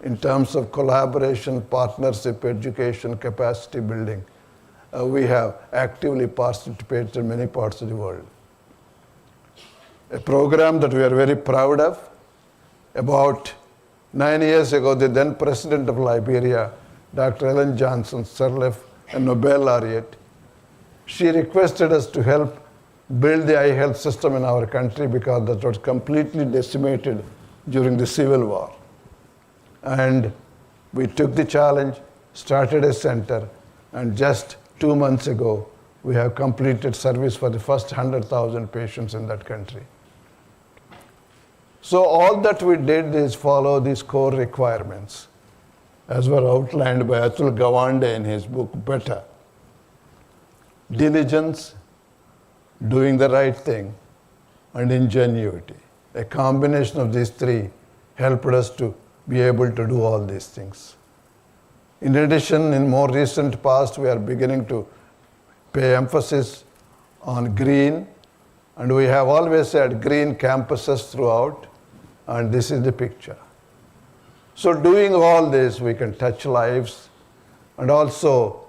in terms of collaboration, partnership, education, capacity building. We have actively participated in many parts of the world. A program that we are very proud of, about 9 years ago, the then president of Liberia, Dr. Ellen Johnson Sirleaf, a Nobel laureate, she requested us to help build the eye health system in our country because that was completely decimated during the Civil War. And we took the challenge, started a center, And just 2 months ago, we have completed service for the first 100,000 patients in that country. So all that we did is follow these core requirements, as were outlined by Atul Gawande in his book, Better. Diligence, doing the right thing, and ingenuity. A combination of these three helped us to be able to do all these things. In addition, in more recent past, we are beginning to pay emphasis on green, and we have always had green campuses throughout, and this is the picture. So doing all this, we can touch lives and also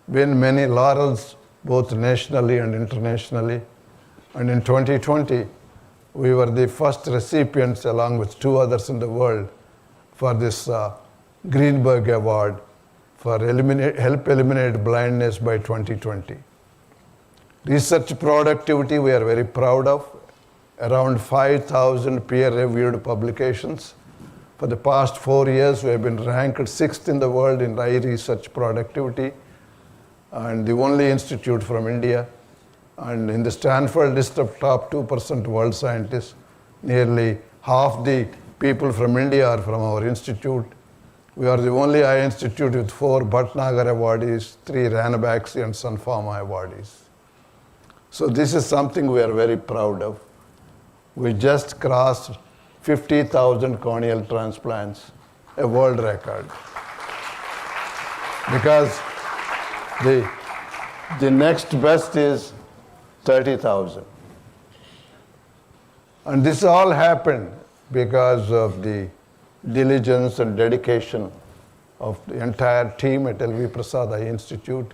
win many laurels, both nationally and internationally. And in 2020, we were the first recipients, along with 2 others in the world, for this Greenberg Award for help eliminate blindness by 2020. Research productivity we are very proud of. Around 5,000 peer-reviewed publications. For the past 4 years, we have been ranked 6th in the world in research productivity, and the only institute from India. And in the Stanford list of top 2% world scientists, nearly half the people from India are from our institute. We are the only eye institute with 4 Bhatnagar awardees, 3 Ranbaxy and Sun Pharma awardees. So this is something we are very proud of. We just crossed 50,000 corneal transplants, a world record. Because the next best is 30,000. And this all happened because of the diligence and dedication of the entire team at LV Prasad Eye Institute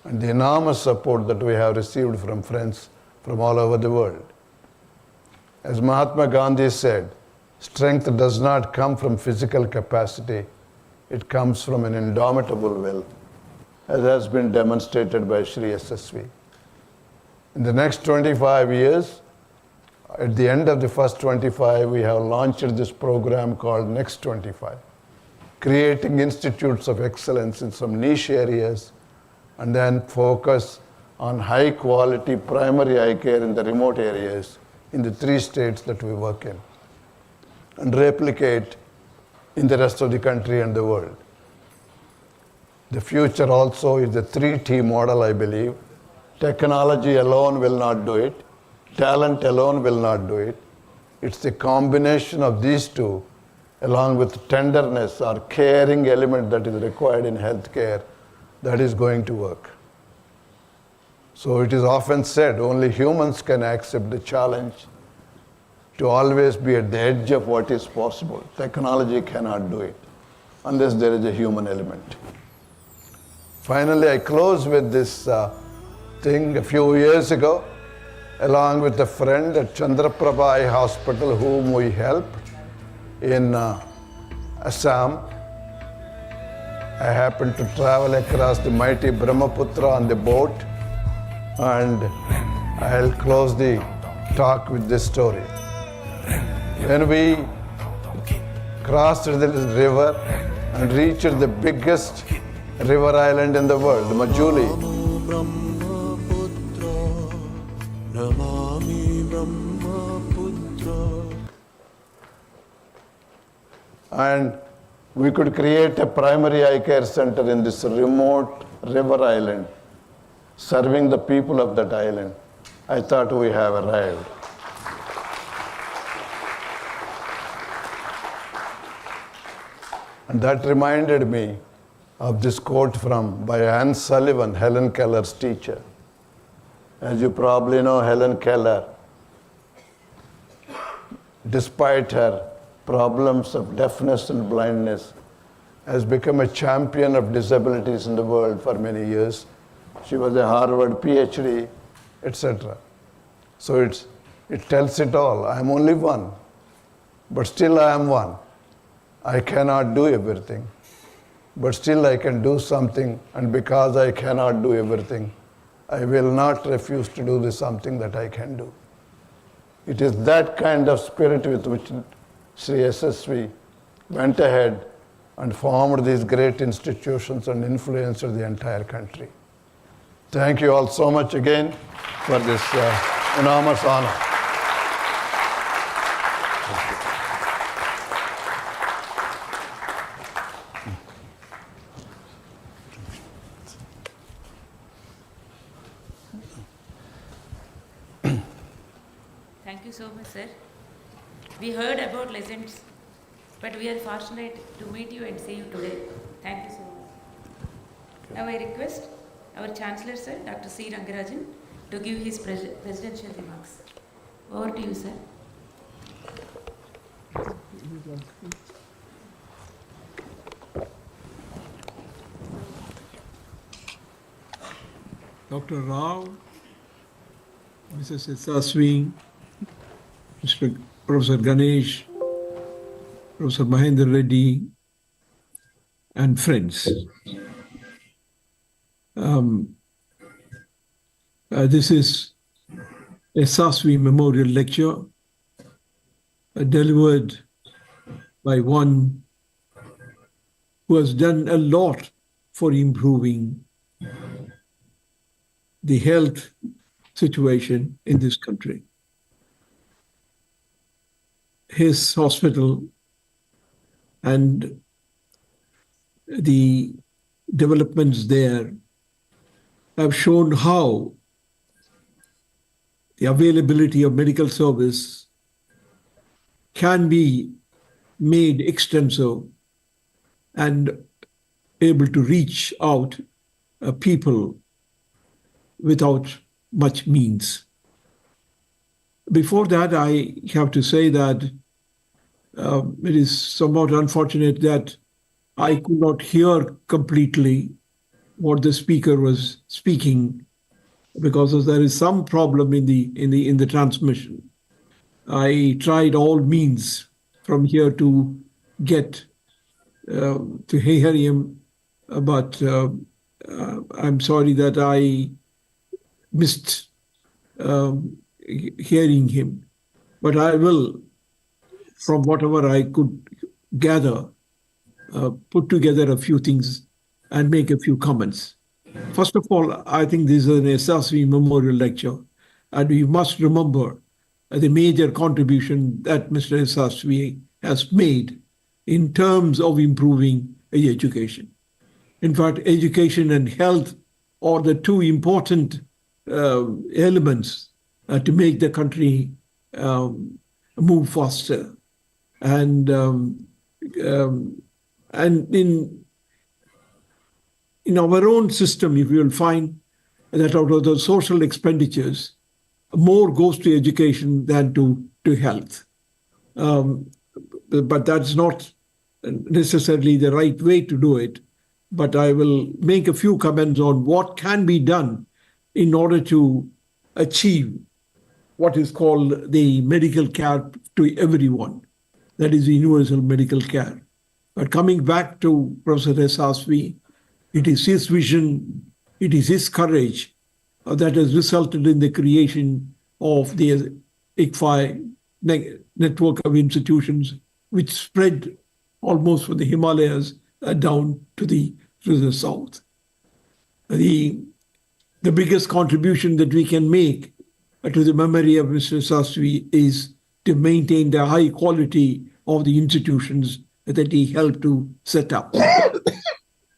and the enormous support that we have received from friends from all over the world. As Mahatma Gandhi said, strength does not come from physical capacity, it comes from an indomitable will, as has been demonstrated by Shri Yasaswi. In the next 25 years, at the end of the first 25, we have launched this program called Next 25, creating institutes of excellence in some niche areas, and then focus on high quality primary eye care in the remote areas in the 3 states that we work in, and replicate in the rest of the country and the world. The future also is the 3T model, I believe. Technology alone will not do it. Talent alone will not do it. It's the combination of these two, along with tenderness or caring element that is required in healthcare, that is going to work. So it is often said only humans can accept the challenge to always be at the edge of what is possible. Technology cannot do it unless there is a human element. Finally, I close with this thing. A few years ago, along with a friend at Chandraprabha Eye Hospital, whom we helped in Assam, I happened to travel across the mighty Brahmaputra on the boat, and I'll close the talk with this story. When we crossed the river and reached the biggest river island in the world, Majuli, and we could create a primary eye care center in this remote river island, serving the people of that island. I thought we have arrived. And that reminded me of this quote by Anne Sullivan, Helen Keller's teacher. As you probably know, Helen Keller, despite her problems of deafness and blindness, has become a champion of disabilities in the world for many years. She was a Harvard PhD, etc. So it tells it all. I am only one, but still I am one. I cannot do everything, but still I can do something, and because I cannot do everything, I will not refuse to do the something that I can do. It is that kind of spirit with which Sri Yasaswi went ahead and formed these great institutions and influenced the entire country. Thank you all so much again for this enormous honor. Thank you so much, sir. We heard about legends, but we are fortunate to meet you and see you today. Thank you so much. Now I request our Chancellor, sir, Dr. C. Rangarajan, to give his presidential remarks. Over to you, sir. Dr. Rao, Mrs. Yasaswi, Mr. Professor Ganesh, Professor Mahendra Reddy, and friends. This is a Yasaswi Memorial Lecture delivered by one who has done a lot for improving the health situation in this country. His hospital and the developments there have shown how the availability of medical service can be made extensive and able to reach out people without much means. Before that, I have to say that it is somewhat unfortunate that I could not hear completely what the speaker was speaking because there is some problem in the transmission. I tried all means from here to get to hear him, but I'm sorry that I missed hearing him. But I will, from whatever I could gather, put together a few things and make a few comments. First of all, I think this is an Yasaswi Memorial Lecture, and we must remember the major contribution that Mr. Yasaswi has made in terms of improving education. In fact, education and health are the two important elements to make the country move faster. And in our own system, if you will find that out of the social expenditures, more goes to education than to health. But that's not necessarily the right way to do it. But I will make a few comments on what can be done in order to achieve what is called the medical care to everyone. That is universal medical care. But coming back to Professor Yasaswi, it is his vision, it is his courage that has resulted in the creation of the ICFAI network of institutions, which spread almost from the Himalayas down to the south. The biggest contribution that we can make to the memory of Mr. Yasaswi is to maintain the high quality of the institutions that he helped to set up.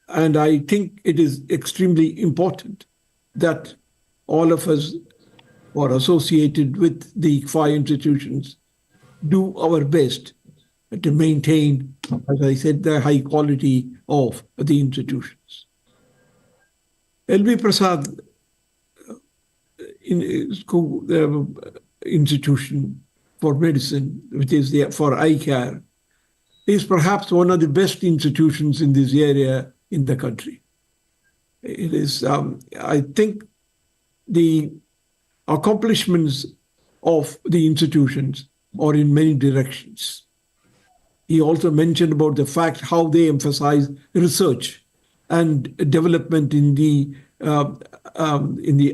And I think it is extremely important that all of us who are associated with the ICFAI institutions do our best to maintain, as I said, the high quality of the institutions. L.V. Prasad institution for medicine, which is there for eye care, is perhaps one of the best institutions in this area in the country. It is, I think, the accomplishments of the institutions are in many directions. He also mentioned about the fact how they emphasize research and development in the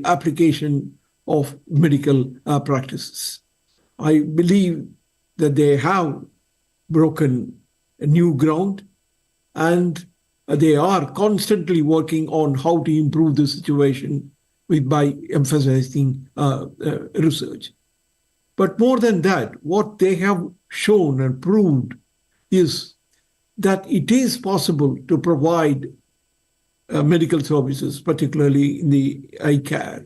application of medical practices. I believe that they have broken a new ground and they are constantly working on how to improve the situation by emphasizing research. But more than that, what they have shown and proved is that it is possible to provide medical services, particularly in the eye care,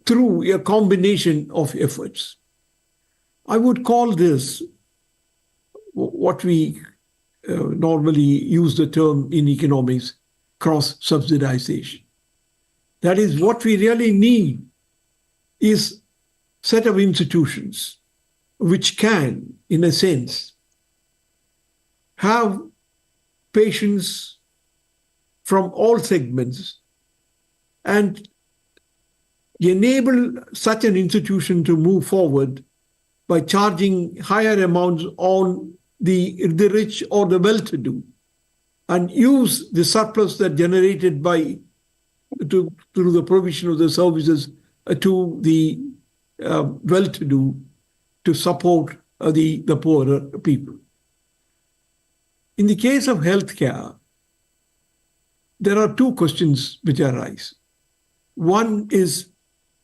through a combination of efforts. I would call this what we normally use the term in economics, cross-subsidization. That is, what we really need is a set of institutions which can, in a sense, have patients from all segments and enable such an institution to move forward by charging higher amounts on the rich or the well-to-do, and use the surplus that generated through the provision of the services to the well-to-do to support the poorer people. In the case of healthcare, there are two questions which arise. One is,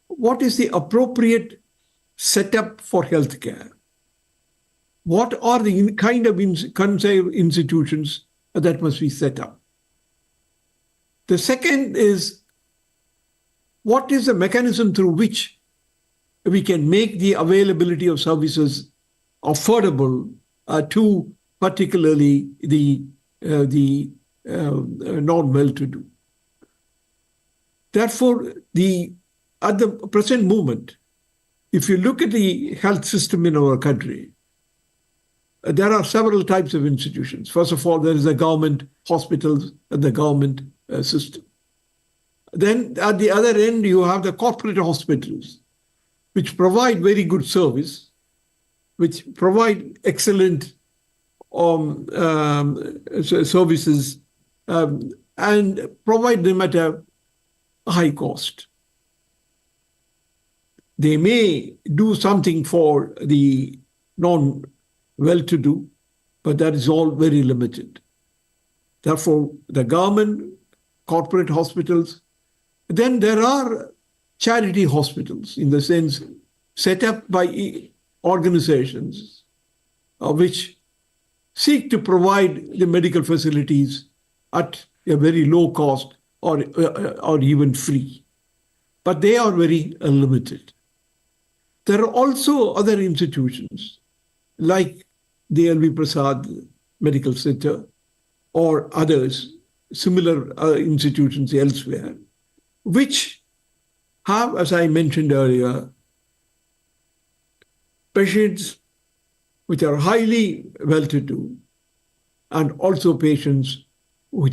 what is the appropriate setup for healthcare? What are the kind of institutions that must be set up? The second is, what is the mechanism through which we can make the availability of services affordable to particularly the non-well-to-do? Therefore, at the present moment, if you look at the health system in our country, there are several types of institutions. First of all, there is the government hospitals and the government system. Then at the other end, you have the corporate hospitals, which provide very good service, which provide excellent services and provide them at a high cost. They may do something for the non-well-to-do, but that is all very limited. Therefore, the government, corporate hospitals, then there are charity hospitals, in the sense set up by organizations which seek to provide the medical facilities at a very low cost or even free. But they are very limited. There are also other institutions like the LV Prasad Medical Center or others, similar institutions elsewhere, which have, as I mentioned earlier, patients which are highly well-to-do, and also patients who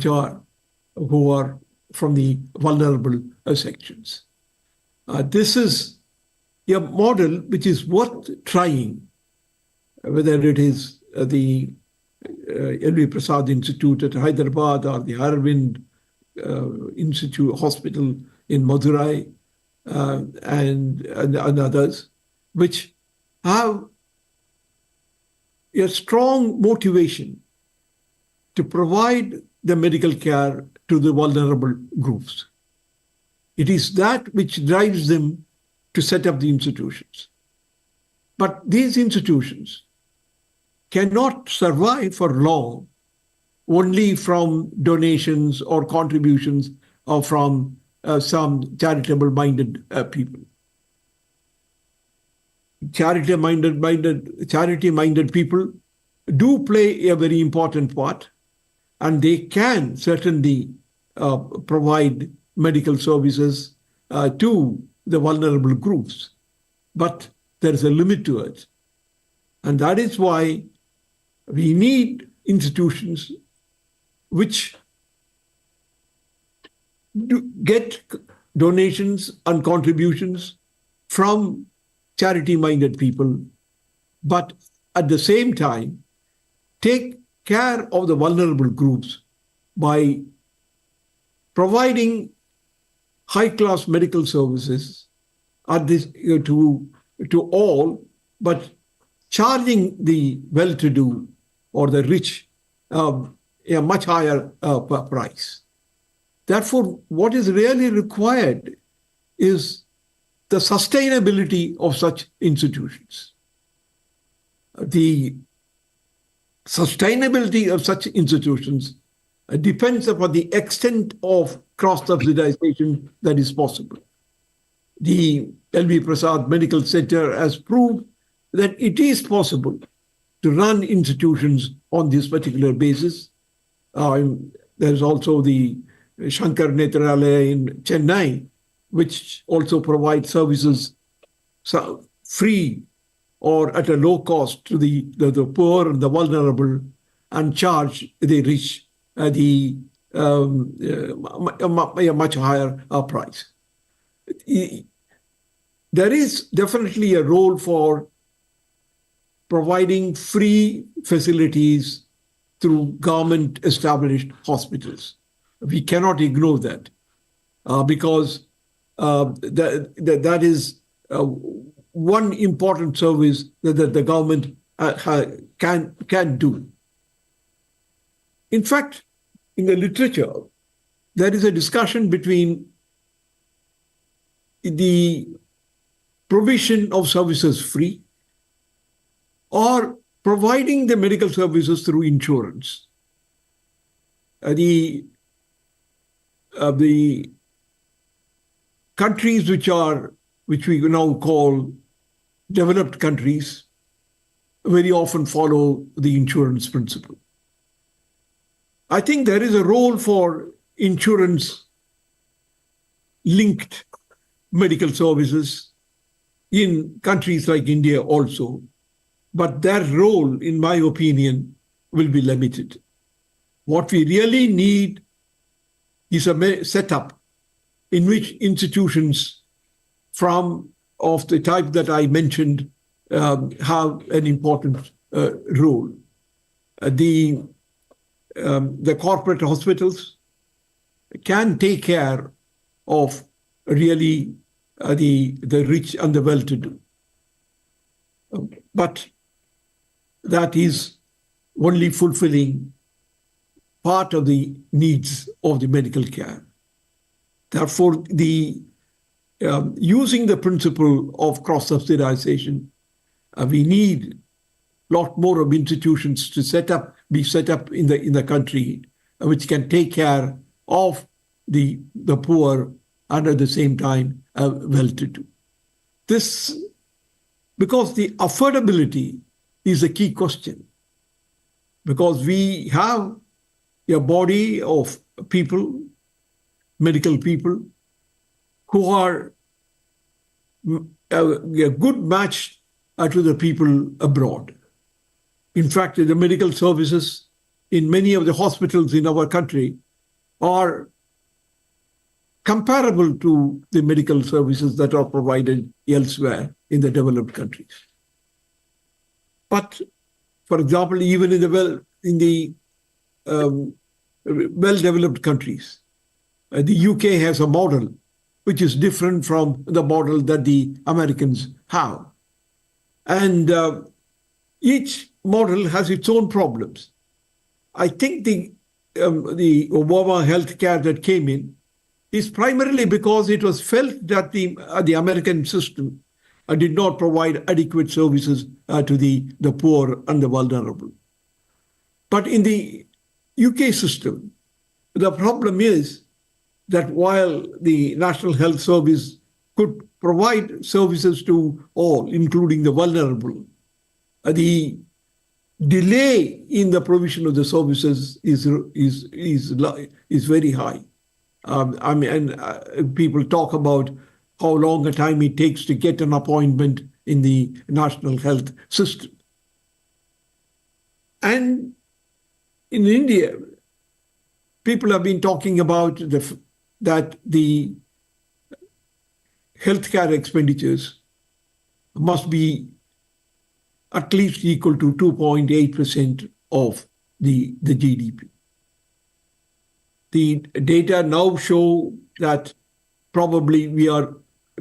are from the vulnerable sections. This is a model which is worth trying, whether it is the LV Prasad Institute at Hyderabad or the Aravind Institute Hospital in Madurai and others, which have a strong motivation to provide the medical care to the vulnerable groups. It is that which drives them to set up the institutions. But these institutions cannot survive for long only from donations or contributions or from some charitable-minded people. Charity-minded people do play a very important part, and they can certainly provide medical services to the vulnerable groups. But there is a limit to it. And that is why we need institutions which get donations and contributions from charity-minded people, but at the same time, take care of the vulnerable groups by providing high-class medical services to all, but charging the well-to-do or the rich a much higher price. Therefore, what is really required is the sustainability of such institutions. The sustainability of such institutions depends upon the extent of cross-subsidization that is possible. The L.V. Prasad Medical Center has proved that it is possible to run institutions on this particular basis. There's also the Shankar Netralaya in Chennai, which also provides services free or at a low cost to the poor and the vulnerable, and charge the rich a much higher price. There is definitely a role for providing free facilities through government-established hospitals. We cannot ignore that because that is one important service that the government can do. In fact, in the literature, there is a discussion between the provision of services free or providing the medical services through insurance. The countries which we now call developed countries very often follow the insurance principle. I think there is a role for insurance-linked medical services in countries like India also, but their role, in my opinion, will be limited. What we really need is a setup in which institutions of the type that I mentioned have an important role. The corporate hospitals can take care of really the rich and the well-to-do. But that is only fulfilling part of the needs of the medical care. Therefore, using the principle of cross-subsidization, we need a lot more of institutions to be set up in the country, which can take care of the poor and at the same time well-to-do. This, because the affordability is a key question, because we have a body of people, medical people, who are a good match to the people abroad. In fact, the medical services in many of the hospitals in our country are comparable to the medical services that are provided elsewhere in the developed countries. But, for example, even in the well-developed countries, the UK has a model which is different from the model that the Americans have. And each model has its own problems. I think the Obama healthcare that came in is primarily because it was felt that the American system did not provide adequate services to the poor and the vulnerable. But in the UK system, the problem is that while the National Health Service could provide services to all, including the vulnerable, the delay in the provision of the services is very high. People talk about how long a time it takes to get an appointment in the national health system. And in India, people have been talking about that the healthcare expenditures must be at least equal to 2.8% of the GDP. The data now show that probably we are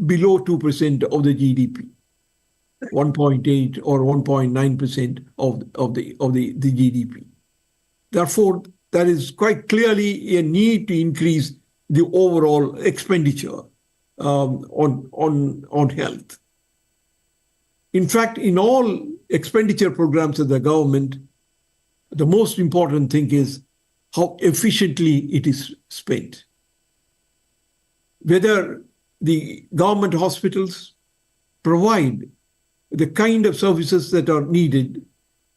below 2% of the GDP. 1.8 or 1.9% of the GDP. Therefore, there is quite clearly a need to increase the overall expenditure on health. In fact, in all expenditure programs of the government, the most important thing is how efficiently it is spent. Whether the government hospitals provide the kind of services that are needed,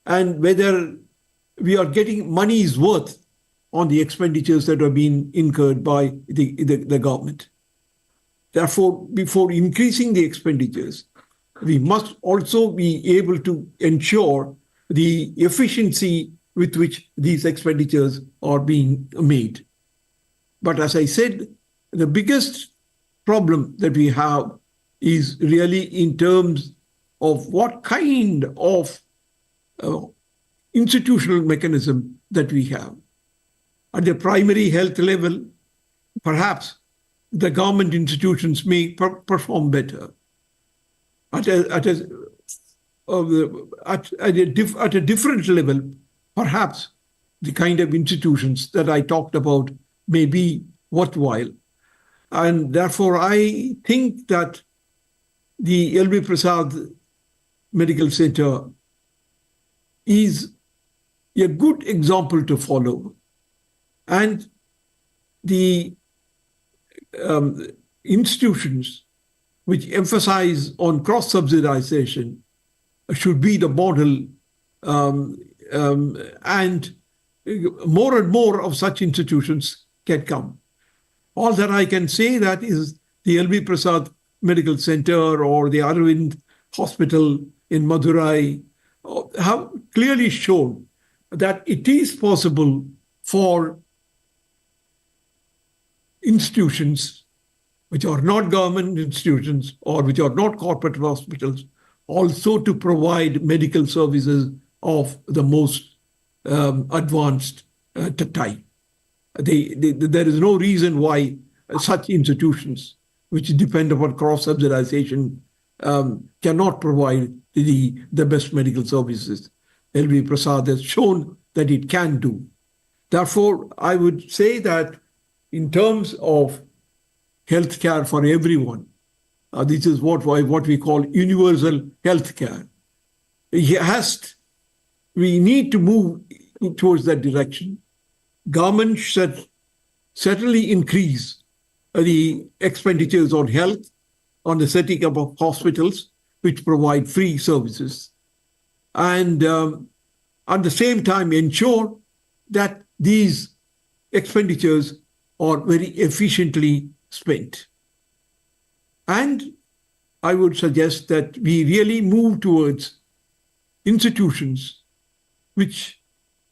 and whether we are getting money's worth on the expenditures that are being incurred by the government. Therefore, before increasing the expenditures, we must also be able to ensure the efficiency with which these expenditures are being made. But as I said, the biggest problem that we have is really in terms of what kind of institutional mechanism that we have. At the primary health level, perhaps the government institutions may perform better. At a different level, perhaps the kind of institutions that I talked about may be worthwhile. And therefore, I think that the L.V. Prasad Medical Center is a good example to follow. And the institutions which emphasize on cross-subsidization should be the model, and more of such institutions can come. All that I can say that is the L.V. Prasad Medical Center or the Aravind Hospital in Madurai have clearly shown that it is possible for institutions which are not government institutions or which are not corporate hospitals also to provide medical services of the most advanced type. There is no reason why such institutions which depend upon cross-subsidization cannot provide the best medical services. L.V. Prasad has shown that it can do. Therefore, I would say that in terms of healthcare for everyone, this is what we call universal healthcare. We need to move towards that direction. Government should certainly increase the expenditures on health, on the setting up of hospitals which provide free services, and at the same time ensure that these expenditures are very efficiently spent. And I would suggest that we really move towards institutions which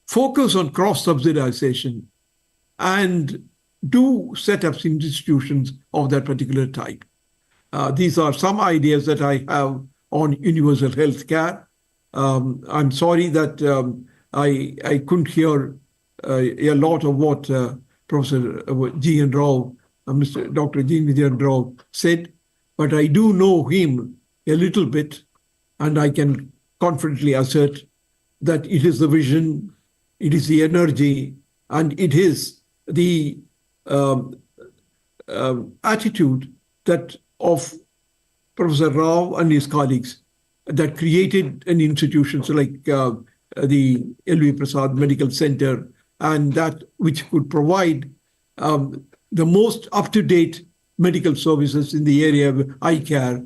focus on cross-subsidization and do set up institutions of that particular type. These are some ideas that I have on universal health care. I'm sorry that I couldn't hear a lot of what Professor G.N. Rao, Mr. Dr. G.N. Rao said, but I do know him a little bit, and I can confidently assert that it is the vision, it is the energy, and it is the attitude that of Professor Rao and his colleagues that created an institutions like the L.V. Prasad Medical Center, and that which could provide the most up-to-date medical services in the area of eye care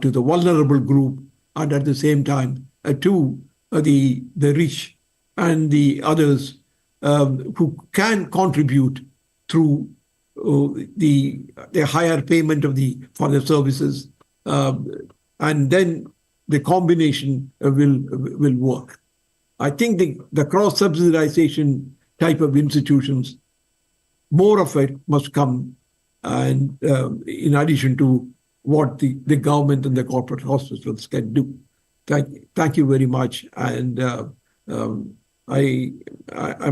to the vulnerable group, and at the same time to the rich and the others who can contribute through the higher payment for the services, and then the combination will work. I think the cross-subsidization type of institutions, more of it must come, and in addition to what the government and the corporate hospitals can do. Thank you very much, and I'm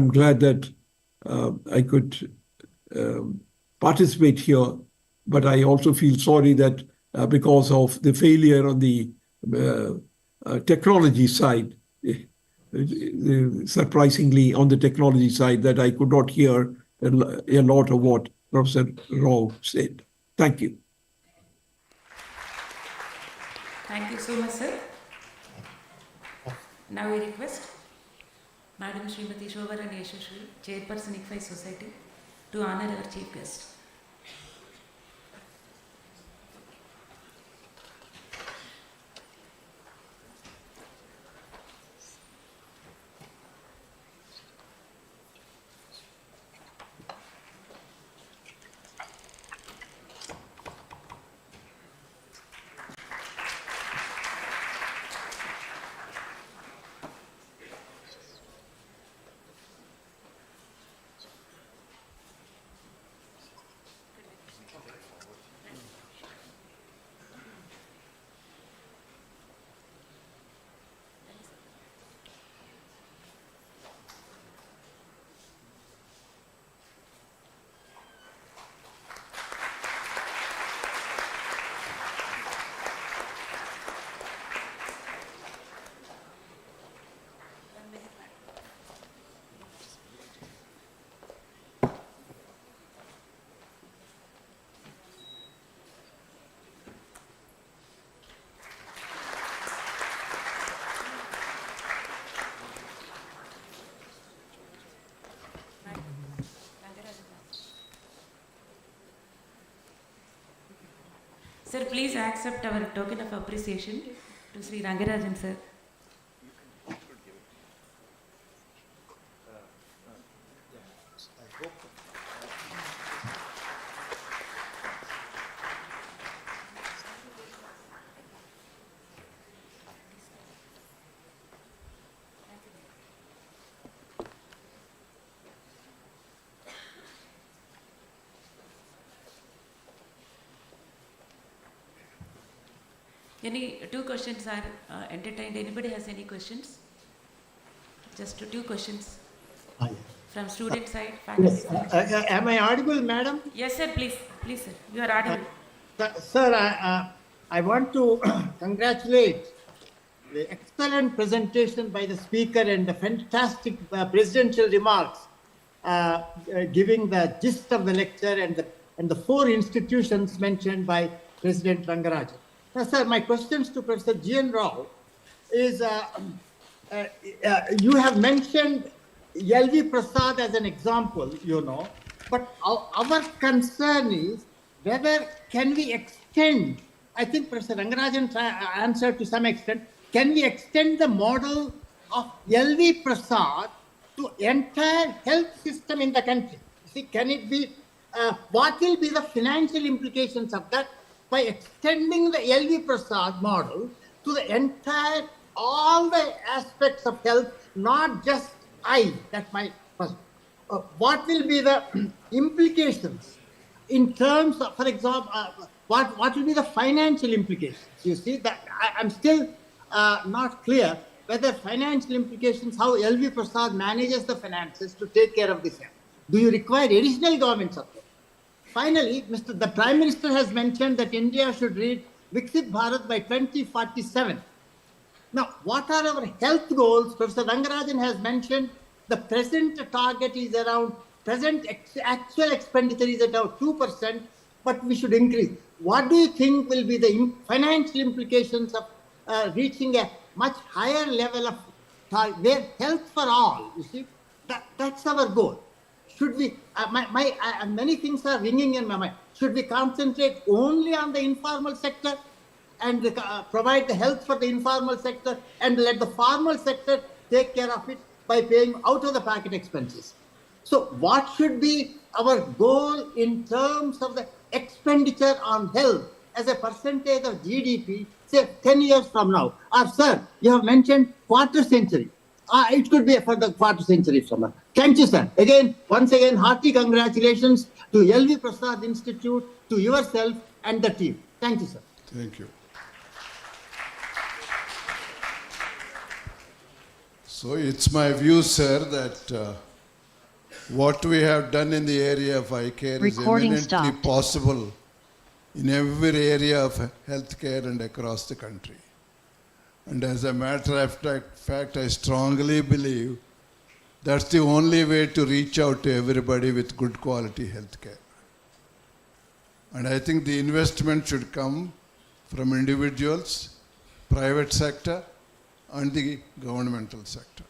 glad that I could participate here, but I also feel sorry that because of the failure on the technology side, surprisingly on the technology side, that I could not hear a lot of what Professor Rao said. Thank you. Thank you so much, sir. Now we request Madam Srimati NJ Yasaswi, Chairperson ICFAI Society, to honor our chief guest. Sir, please accept our token of appreciation to Sri Rangarajan, sir. Any two questions are entertained. Anybody has any questions? Just two questions from student side, faculty side. Am I audible, madam? Yes, sir. Please, sir. You are audible. Sir, I want to congratulate the excellent presentation by the speaker and the fantastic presidential remarks, giving the gist of the lecture and the four institutions mentioned by President Rangarajan. Now, sir, my questions to Professor G.N. Rao is, you have mentioned L.V. Prasad as an example, but our concern is whether can we extend, I think Professor Rangarajan answered to some extent, can we extend the model of L.V. Prasad to entire health system in the country? See, can it be, what will be the financial implications of that by extending the L.V. Prasad model to the entire, all the aspects of health, not just eye, that's my first. What will be the implications in terms of, for example, what will be the financial implications? You see, that I'm still not clear whether financial implications, how L.V. Prasad manages the finances to take care of this health. Do you require additional government support? Finally, the Prime Minister has mentioned that India should reach Viksit Bharat by 2047. Now, what are our health goals? Professor Rangarajan has mentioned the present target is around, actual expenditure is about 2%, but we should increase. What do you think will be the financial implications of reaching a much higher level of where health for all, you see, that's our goal. Should we, many things are ringing in my mind. Should we concentrate only on the informal sector and provide the health for the informal sector and let the formal sector take care of it by paying out of the pocket expenses? So what should be our goal in terms of the expenditure on health as a percentage of GDP, say 10 years from now? Or sir, you have mentioned quarter century. It could be for the quarter century from now. Thank you, sir. Once again, hearty congratulations to L.V. Prasad Institute, to yourself and the team. Thank you, sir. Thank you. So it's my view, sir, that what we have done in the area of eye care is eminently possible in every area of healthcare and across the country. And as a matter of fact, I strongly believe that's the only way to reach out to everybody with good quality health care. And I think the investment should come from individuals, private sector, and the governmental sector.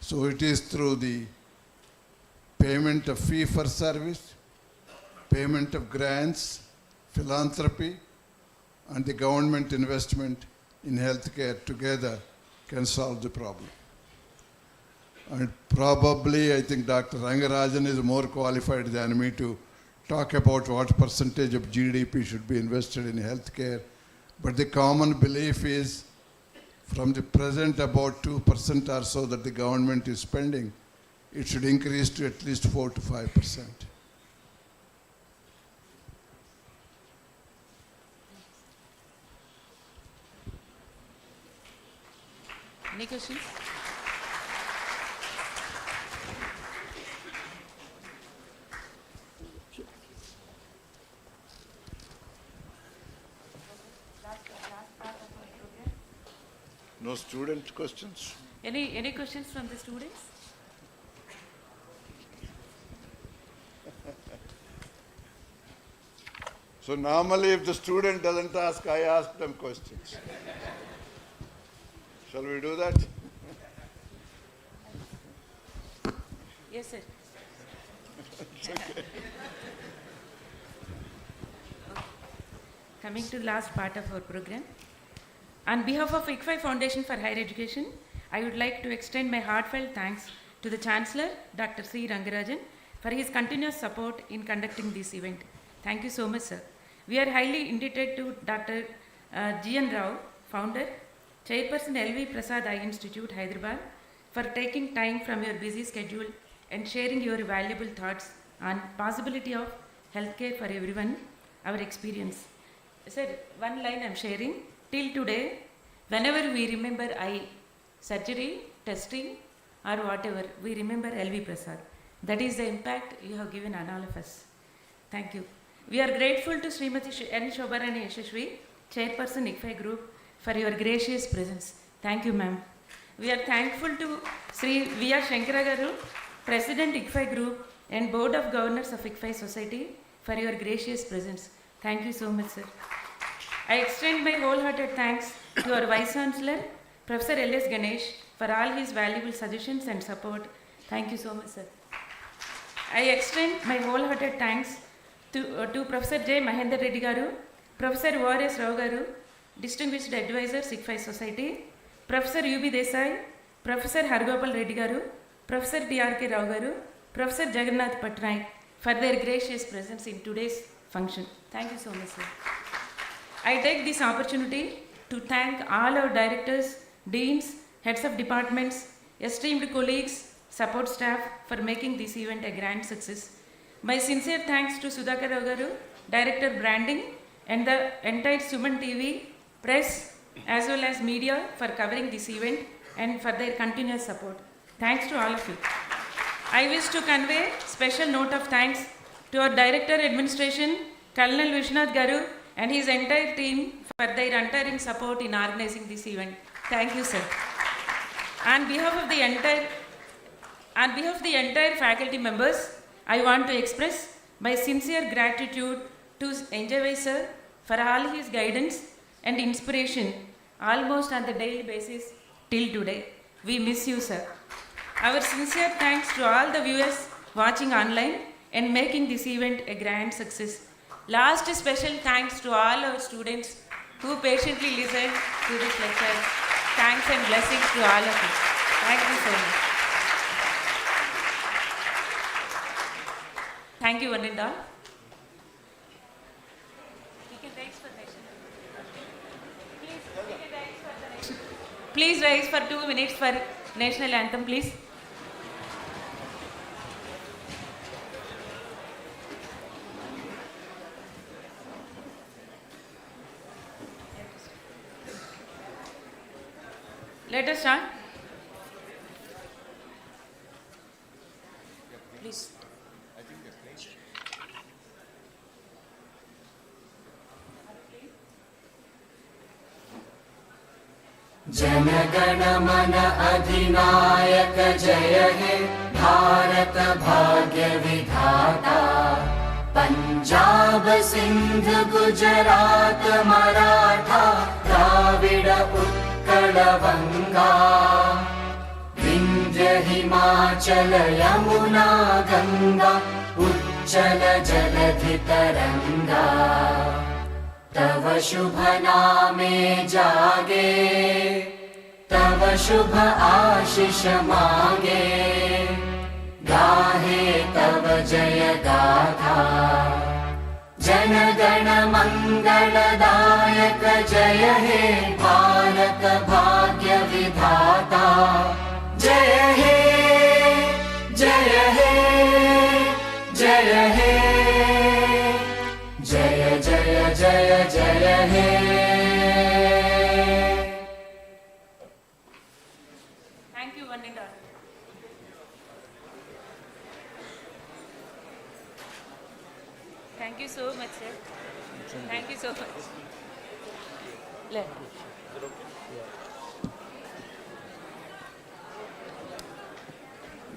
So it is through the payment of fee for service, payment of grants, philanthropy, and the government investment in healthcare together can solve the problem. And probably, I think Dr. Rangarajan is more qualified than me to talk about what percentage of GDP should be invested in healthcare. But the common belief is from the present about 2% or so that the government is spending, it should increase to at least 4 to 5%. Any questions? No student questions? Any questions from the students? So normally if the student doesn't ask, I ask them questions. Shall we do that? Yes, sir. Coming to last part of our program. On behalf of ICFAI Foundation for Higher Education, I would like to extend my heartfelt thanks to the Chancellor, Dr. C. Rangarajan, for his continuous support in conducting this event. Thank you so much, sir. We are highly indebted to Dr. G.N. Rao, founder, Chairperson LV Prasad Eye Institute, Hyderabad, for taking time from your busy schedule and sharing your valuable thoughts on possibility of healthcare for everyone, our experience. Sir, one line I'm sharing. Till today, whenever we remember eye surgery, testing, or whatever, we remember LV Prasad. That is the impact you have given on all of us. Thank you. We are grateful to Srimati N. Yasaswi, Chairperson ICFAI Group, for your gracious presence. Thank you, ma'am. We are thankful to Sri V.R. Shankara Garu, President ICFAI Group and Board of Governors of ICFAI Society, for your gracious presence. Thank you so much, sir. I extend my wholehearted thanks to our Vice Chancellor, Professor L.S. Ganesh, for all his valuable suggestions and support. Thank you so much, sir. I extend my wholehearted thanks to Professor J. Mahendra Reddy Garu, Professor O.R.S. Rao Garu, Distinguished Advisors, ICFAI Society, Professor U.B. Desai, Professor Hargopal Reddy Garu, Professor D.R.K. Rao Garu, Professor Jagannath Patnaik, for their gracious presence in today's function. Thank you so much, sir. I take this opportunity to thank all our directors, deans, heads of departments, esteemed colleagues, support staff for making this event a grand success. My sincere thanks to Sudhakar Rao Garu, Director Branding, and the entire SumanTV, press, as well as media for covering this event and for their continuous support. Thanks to all of you. I wish to convey special note of thanks to our Director Administration, Colonel Vishnath Garu, and his entire team for their untiring support in organizing this event. Thank you, sir. On behalf of the entire faculty members, I want to express my sincere gratitude to NJ sir for all his guidance and inspiration almost on the daily basis till today. We miss you, sir. Our sincere thanks to all the viewers watching online and making this event a grand success. Last special thanks to all our students who patiently listened to this lecture. Thanks and blessings to all of you. Thank you so much. Thank you, one and all. Please rise for 2 minutes for national anthem, please. Let us start. Please. जनगण मन अधिनायक जय हे भारत भाग्य विधाता पंजाब सिंध गुजरात मराठा द्राविड उत्कल बंगा विंध्य हिमाचल यमुना गंगा उच्चल जलधि तरंगा तव शुभ नामे जागे तव शुभ आशीष मांगे गाहे तव जय गाथा जन गण मंगलदायक जय हे भारत भाग्य विधाता जय हे जय हे जय हे जय जय जय जय हे Thank you, one and all. Thank you so much, sir. Thank you so much.